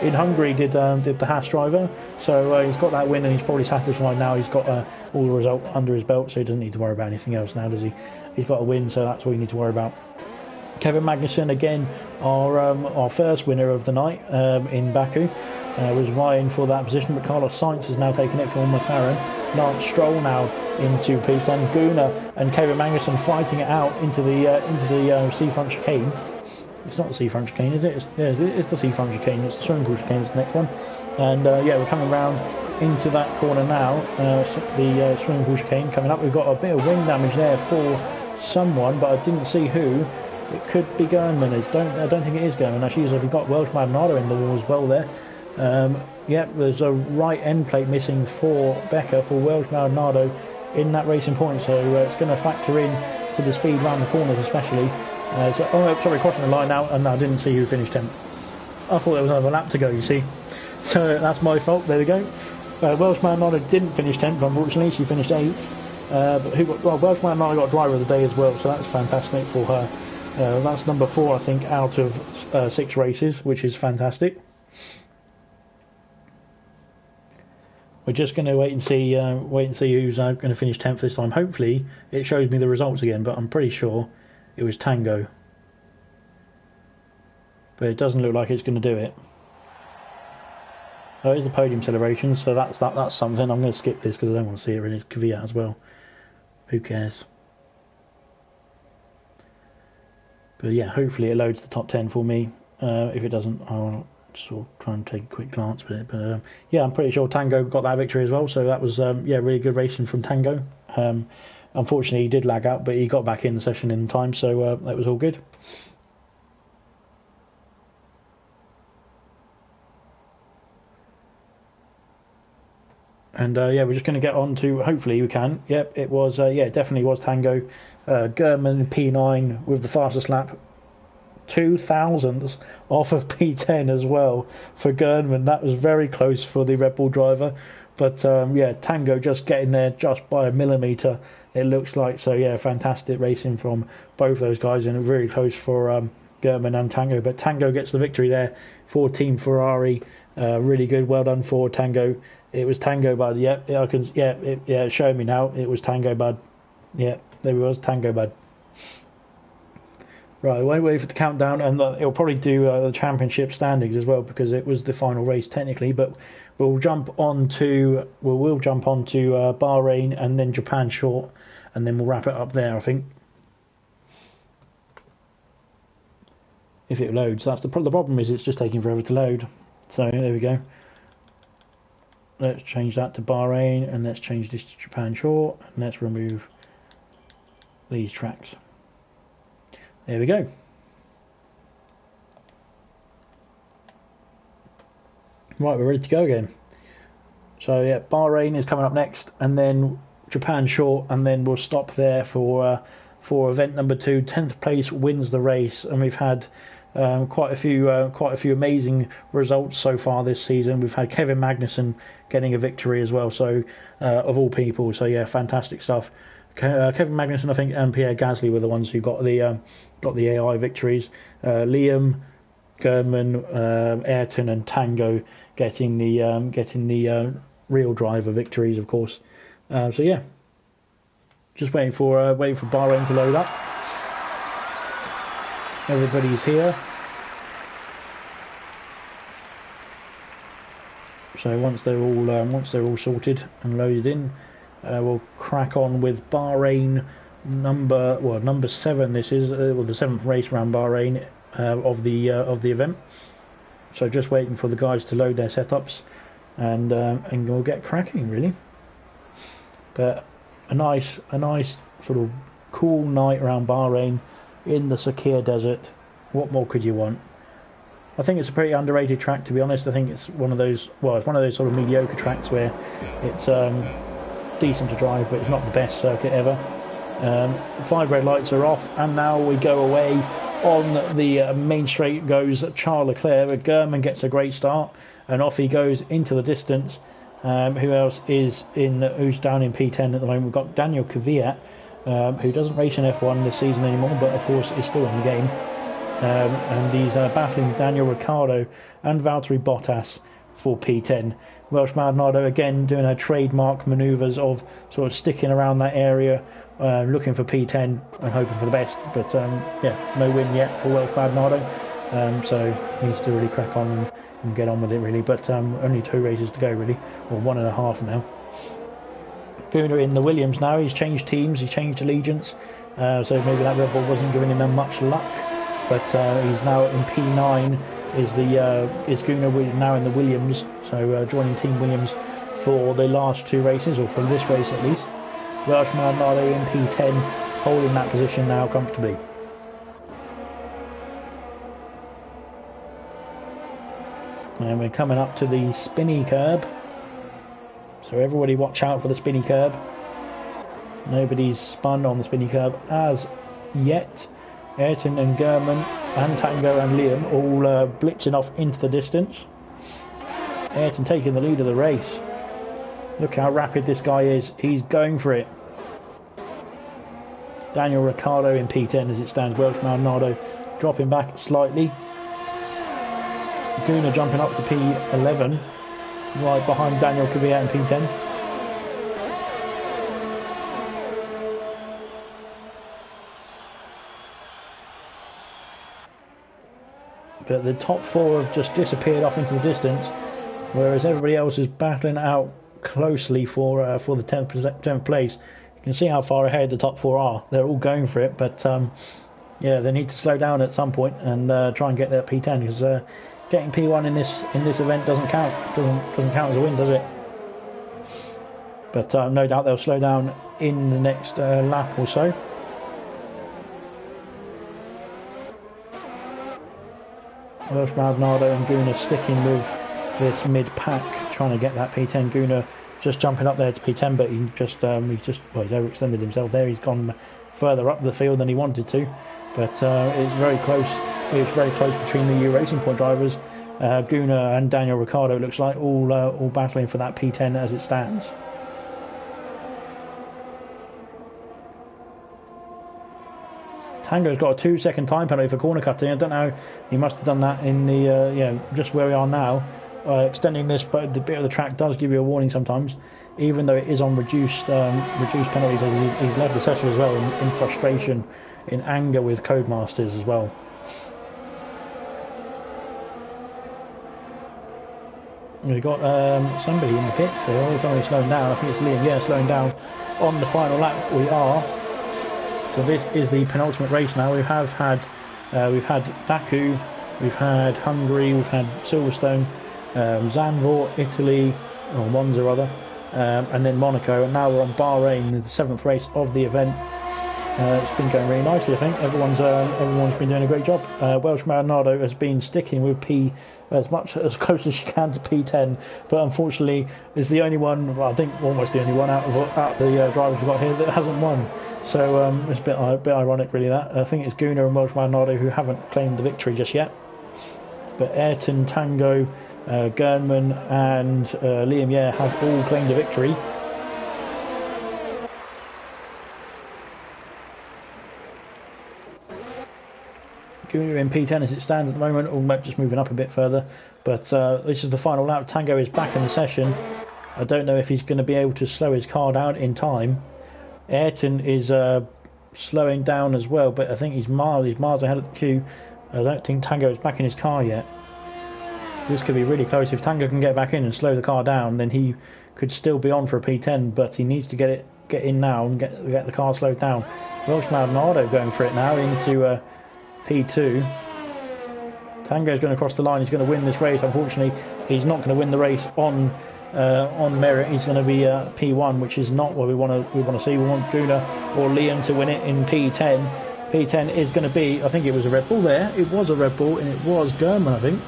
in Hungary. Did the Haas driver. So he's got that win, and he's probably satisfied now. He's got all the result under his belt, so he doesn't need to worry about anything else now, does he? He's got a win, so that's all you need to worry about. Kevin Magnussen again, our first winner of the night in Baku, was vying for that position, but Carlos Sainz has now taken it from McLaren. Lance Stroll now into P10. Gunnar and Kevin Magnussen fighting it out into the seafront chicane. It's not the seafront chicane, is it? It's the seafront chicane. It's the swimming pool chicane. It's the next one. And yeah, we're coming round into that corner now. The swimming pool chicane coming up. We've got a bit of wing damage there for someone, but I didn't see who. It could be Gernman. I don't think it is Gernman. Actually, we've got Welsh Maldonado in the wall as well there. Yep, there's a right end plate missing for Becker for Welsh Maldonado in that racing point, so it's going to factor in to the speed round the corners especially. Sorry, crossing the line now, and I didn't see who finished 10th. I thought there was another lap to go, you see. So that's my fault, there we go. Welsh Maldonado didn't finish 10th, unfortunately, she finished 8th. But Welsh Maldonado got driver of the day as well, so that's fantastic for her. That's number 4, I think, out of 6 races, which is fantastic. We're just going to wait and see who's going to finish 10th this time. Hopefully, it shows me the results again, but I'm pretty sure it was Tango. But it doesn't look like it's going to do it. Oh, it's the podium celebration, so that's something. I'm going to skip this because I don't want to see it in Kvyat as well. Who cares? But yeah, hopefully it loads the top 10 for me. If it doesn't, I'll sort of try and take a quick glance at it. But yeah, I'm pretty sure Tango got that victory as well. So that was yeah, really good racing from Tango. Unfortunately, he did lag out, but he got back in the session in time, so that was all good. And yeah, we're just going to get on to, hopefully we can. Yep, it was, yeah, it definitely was Tango. German P9 with the fastest lap. 2,000 off of P10 as well for Gernman. That was very close for the Red Bull driver. But yeah, Tango just getting there just by a millimetre, it looks like. So yeah, fantastic racing from both those guys, and really close for Gernman and Tango. But Tango gets the victory there for Team Ferrari. Really good, well done for Tango. It was Tango Bud. Yep, I can. Yeah, it's showing me now. It was Tango Bud. Yeah, there it was, Tango Bud. Right, I won't wait for the countdown, and it'll probably do the championship standings as well because it was the final race technically. But we'll jump on to Bahrain and then Japan short, and then we'll wrap it up there, I think. If it loads, that's the problem. Is it's just taking forever to load. So there we go. Let's change that to Bahrain, and let's change this to Japan short, and let's remove these tracks. There we go. Right, we're ready to go again. So yeah, Bahrain is coming up next, and then Japan short, and then we'll stop there for event number 2. 10th place wins the race, and we've had quite a few amazing results so far this season. We've had Kevin Magnussen getting a victory as well, so of all people. So yeah, fantastic stuff. Kevin Magnussen, I think, and Pierre Gasly were the ones who got the AI victories. Liam, Gernman, Ayrton, and Tango getting the real driver victories, of course. So yeah, just waiting for Bahrain to load up. Everybody's here. So once they're all sorted and loaded in, we'll crack on with Bahrain number 7. This is the 7th race around Bahrain of the event. So just waiting for the guys to load their setups, and we'll get cracking really. But a nice sort of cool night around Bahrain in the Sakir Desert. What more could you want? I think it's a pretty underrated track, to be honest. I think it's one of those sort of mediocre tracks where it's decent to drive, but it's not the best circuit ever. 5 red lights are off, and now we go away on the main straight. Goes Charles Leclerc. German gets a great start, and off he goes into the distance. Who else is who's down in P10 at the moment? We've got Daniel Kvyat, who doesn't race in F1 this season anymore, but of course is still in the game. And he's battling Daniel Ricciardo and Valtteri Bottas for P10. Welsh Maldonado again doing her trademark manoeuvres of sort of sticking around that area, looking for P10 and hoping for the best. But yeah, no win yet for Welsh Maldonado, so he needs to really crack on and get on with it really. But only 2 races to go really, or 1.5 now. Gunnar in the Williams now. He's changed teams, he's changed allegiance, so maybe that Red Bull wasn't giving him much luck. But he's now in P9. Is Gunnar now in the Williams? So joining Team Williams for the last 2 races, or for this race at least. Welsh Maldonado in P10, holding that position now comfortably. And we're coming up to the spinny curb. So everybody watch out for the spinny curb. Nobody's spun on the spinny curb as yet. Ayrton and German and Tango and Liam all blitzing off into the distance. Ayrton taking the lead of the race. Look how rapid this guy is. He's going for it. Daniel Ricciardo in P10 as it stands. Welsh Maldonado dropping back slightly. Gunnar jumping up to P11, right behind Daniel Kvyat in P10. But the top 4 have just disappeared off into the distance, whereas everybody else is battling out closely for the 10th place. You can see how far ahead the top 4 are. They're all going for it, but yeah, they need to slow down at some point and try and get that P10, because getting P1 in this event doesn't count. Doesn't count as a win, does it? But no doubt they'll slow down in the next lap or so. Welsh Maldonado and Gunnar sticking with this mid-pack, trying to get that P10. Gunnar just jumping up there to P10, but he's overextended himself there. He's gone further up the field than he wanted to, but it's very close. It's very close between the Racing Point drivers. Gunnar and Daniel Ricciardo, looks like all battling for that P10 as it stands. Tango's got a 2-second time penalty for corner cutting. I don't know, he must have done that in the just where we are now. Extending this, but the bit of the track does give you a warning sometimes, even though it is on reduced penalties. As he's left the session as well in frustration, in anger with Codemasters as well. We've got somebody in the pits there. They're only slowing down. I think it's Liam. Yeah, slowing down on the final lap. We are. So this is the penultimate race now. We've had Baku, we've had Hungary, we've had Silverstone, Zandvoort, Italy, or Monza rather, and then Monaco, and now we're on Bahrain, the 7th race of the event. It's been going really nicely, I think. Everyone's been doing a great job. Welsh Maldonado has been sticking with as close as she can to P10, but unfortunately is the only one, well, I think almost the only one out of the drivers we've got here that hasn't won. So it's a bit ironic really that. I think it's Gunnar and Welsh Maldonado who haven't claimed the victory just yet. But Ayrton, Tango, Gernman and Liam have all claimed a victory. Gunnar in P10 as it stands at the moment, or just moving up a bit further. But this is the final lap. Tango is back in the session. I don't know if he's going to be able to slow his car down in time. Ayrton is slowing down as well, but I think he's miles ahead of the queue. I don't think Tango is back in his car yet. This could be really close. If Tango can get back in and slow the car down, then he could still be on for a P10, but he needs to get in now and get the car slowed down. Welsh Maldonado going for it now into P2. Tango's going to cross the line. He's going to win this race. Unfortunately, he's not going to win the race on merit. He's going to be P1, which is not what we want to see. We want Gunnar or Liam to win it in P10. P10 is going to be, I think it was a Red Bull there. It was a Red Bull, and it was German, I think.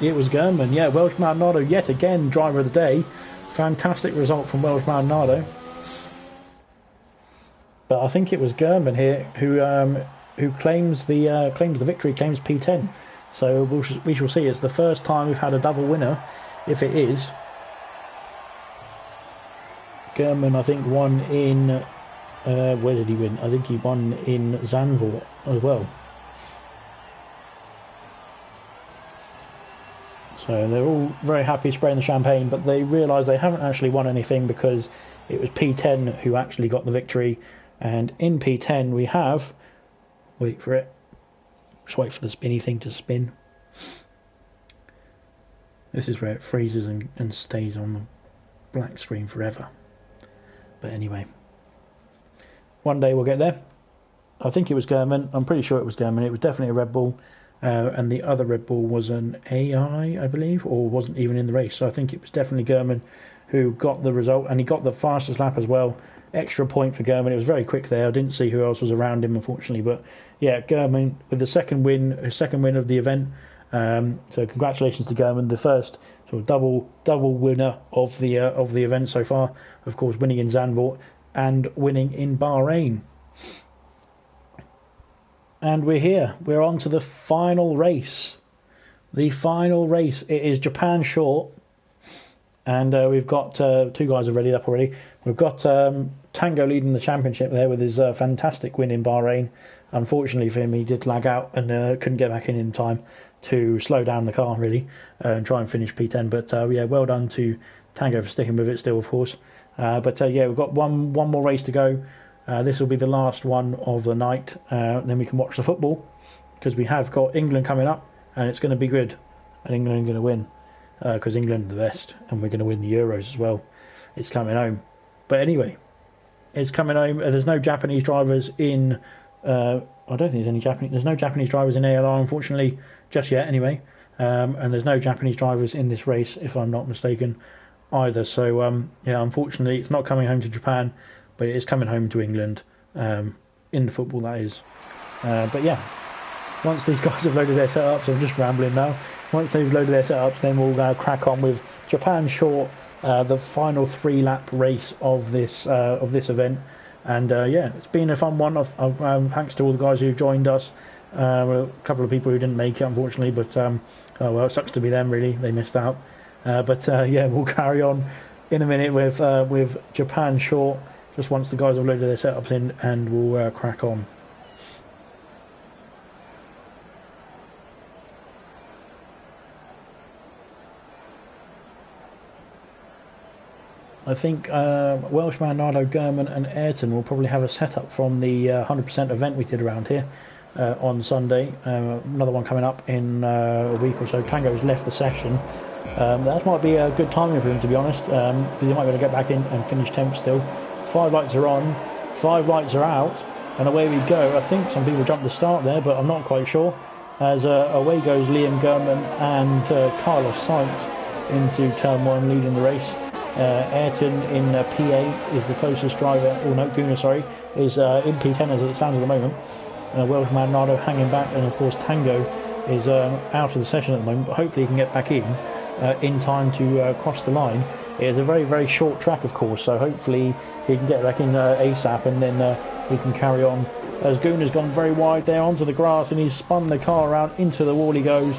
It was German, yeah. Welsh Maldonado yet again driver of the day. Fantastic result from Welsh Maldonado. But I think it was German here who who claims the victory, claims P10. So we shall see. It's the first time we've had a double winner. If it is, German, I think, won in where did he win? I think he won in Zandvoort as well. So they're all very happy spraying the champagne, but they realise they haven't actually won anything because it was P10 who actually got the victory. And in P10 we have, wait for it, just wait for the spinny thing to spin. This is where it freezes and stays on the black screen forever. But anyway, one day we'll get there. I think it was German. I'm pretty sure it was German. It was definitely a Red Bull. And the other Red Bull was an AI, I believe, or wasn't even in the race. So I think it was definitely German who got the result, and he got the fastest lap as well. Extra point for German. It was very quick there. I didn't see who else was around him, unfortunately, but yeah, German with the second win of the event. So congratulations to German, the first sort of double winner of the event so far. Of course, winning in Zandvoort and winning in Bahrain. And we're here. We're on to the final race. The final race. It is Japan short. And we've got two guys are ready up already. We've got Tango leading the championship there with his fantastic win in Bahrain. Unfortunately for him, he did lag out and couldn't get back in time to slow down the car, really, and try and finish P10. But yeah, well done to Tango for sticking with it still, of course. But yeah, we've got one more race to go. This will be the last one of the night. Then we can watch the football, because we have got England coming up, and it's going to be good. And England are going to win, because England are the best, and we're going to win the Euros as well. It's coming home. But anyway, it's coming home. There's no Japanese drivers in. I don't think there's any Japanese. There's no Japanese drivers in ALR, unfortunately, just yet. Anyway, and there's no Japanese drivers in this race, if I'm not mistaken, either. So yeah, unfortunately, it's not coming home to Japan. But it is coming home to England, in the football, that is. But yeah, once these guys have loaded their setups, I'm just rambling now. Once they've loaded their setups, then we'll crack on with Japan short, the final 3-lap race of this event. And yeah, it's been a fun one. Thanks to all the guys who joined us. A couple of people who didn't make it, unfortunately, but oh well, it sucks to be them, really. They missed out. But yeah, we'll carry on in a minute with Japan short. Just once the guys have loaded their setups in, and we'll crack on. I think Welshman, Nardo, German and Ayrton will probably have a setup from the 100% event we did around here on Sunday. Another one coming up in a week or so. Tango's left the session. That might be a good timing for him, to be honest, because he might be able to get back in and finish 10th still. 5 lights are on, 5 lights are out, and away we go. I think some people jumped the start there, but I'm not quite sure. As away goes Liam German and Carlos Sainz into turn 1, leading the race. Ayrton in P8 is the closest driver, or no, Gunnar, sorry, is in P10 as it stands at the moment. Welshman Nardo hanging back, and of course Tango is out of the session at the moment, but hopefully he can get back in time to cross the line. It is a very, very short track, of course, so hopefully he can get back in ASAP, and then we can carry on. As Gunnar's gone very wide there onto the grass, and he's spun the car around, into the wall he goes,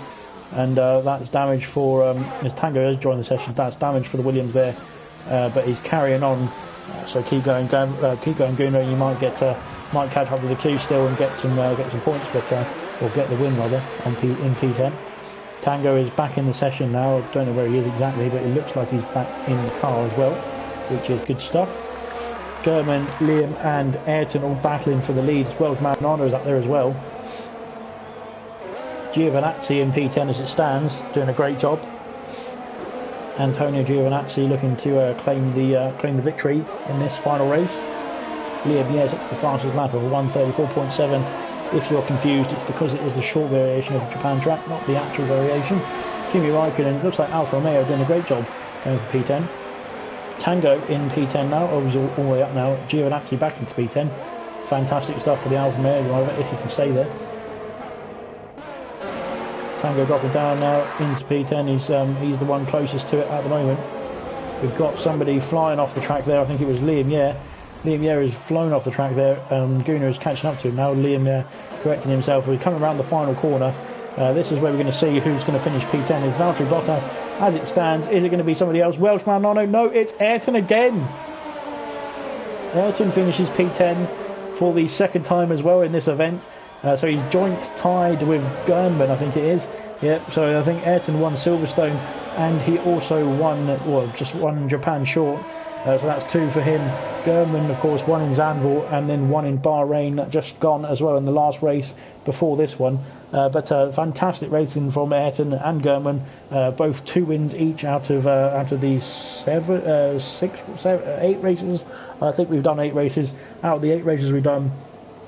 and that's damage for, as Tango has joined the session, that's damage for the Williams there, but he's carrying on, so keep going Gunnar, you might catch up with the queue still and get some points, but or get the win rather in P10. Tango is back in the session now. I don't know where he is exactly, but it looks like he's back in the car as well, which is good stuff. German, Liam and Ayrton all battling for the lead, as well as Marinado is up there as well. Giovinazzi in P10 as it stands, doing a great job. Antonio Giovinazzi looking to claim the victory in this final race. Liam, yes, it's the fastest lap of 1:34.7. If you're confused, it's because it is the short variation of the Japan track, not the actual variation. Kimi Raikkonen, it looks like Alfa Romeo doing a great job going for P10. Tango in P10 now, he's all the way up now. Giovinazzi back into P10. Fantastic stuff for the Alfa Romeo if he can stay there. Tango dropping down now into P10. He's the one closest to it at the moment. We've got somebody flying off the track there. I think it was Liam, yeah. Liam Yere has flown off the track there. Gunnar is catching up to him now. Liam Yere correcting himself. We're coming around the final corner. This is where we're going to see who's going to finish P10. It's Valtteri Bottas as it stands. Is it going to be somebody else? Welshman Nono? No, it's Ayrton again. Ayrton finishes P10 for the second time as well in this event. So he's joint tied with Gernman, I think it is. Yep, so I think Ayrton won Silverstone and he also won, well, just one Japan short. So that's 2 for him. Gernman, of course, 1 in Zandvoort and then 1 in Bahrain, just gone as well in the last race before this one. But fantastic racing from Ayrton and Gernman, both 2 wins each out of these 8 races. I think we've done 8 races. Out of the 8 races we've done,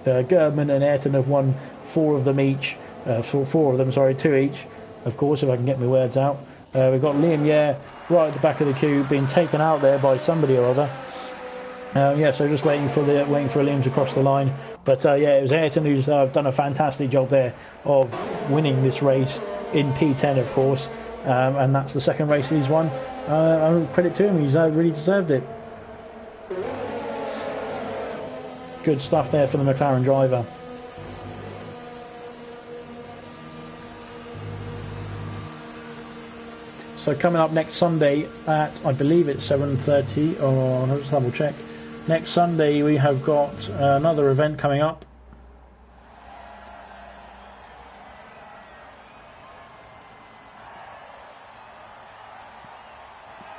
Gernman and Ayrton have won 4 of them each. 4 of them, sorry, 2 each. Of course, if I can get my words out. We've got Liam Yere right at the back of the queue, being taken out there by somebody or other. Yeah, so just waiting for Liam to cross the line. But yeah, it was Ayrton who's done a fantastic job there of winning this race in P10, of course, and that's the second race he's won. Credit to him, he's really deserved it. Good stuff there for the McLaren driver. So coming up next Sunday at, I believe it's 7:30, or I'll just double check. Next Sunday we have got another event coming up.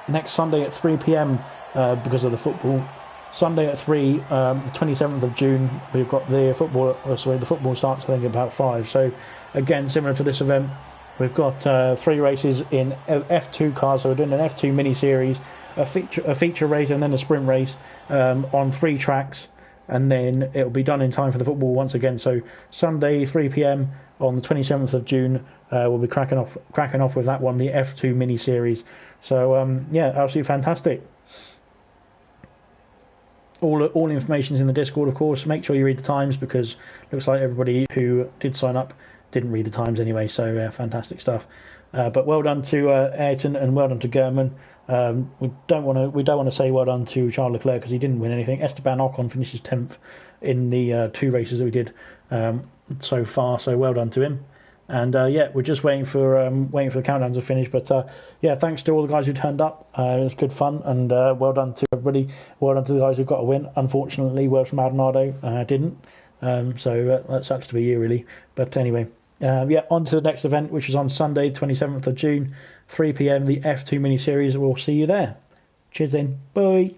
Next Sunday at 3 p.m. Because of the football. Sunday at 3, the 27th of June, we've got the football. The football starts I think about 5. So again, similar to this event. We've got 3 races in F2 cars, so we're doing an F2 mini series, a feature race, and then a sprint race on 3 tracks, and then it'll be done in time for the football once again. So Sunday 3 p.m. on the 27th of June, we'll be cracking off with that one, the F2 mini series. So yeah, absolutely fantastic. All information's in the Discord, of course. Make sure you read the times because it looks like everybody who did sign up didn't read the times anyway, so fantastic stuff. But well done to Ayrton and well done to Gernman. We don't want to say well done to Charles Leclerc because he didn't win anything. Esteban Ocon finishes 10th in the 2 races that we did so far, so well done to him. And yeah, we're just waiting for the countdown to finish. But yeah, thanks to all the guys who turned up. It was good fun, and well done to everybody. Well done to the guys who got a win. Unfortunately, Welsh Maldonado didn't. So that sucks to be you, really. But anyway. Yeah, on to the next event, which is on Sunday, 27th of June, 3 p.m, the F2 mini series. We'll see you there. Cheers then. Bye.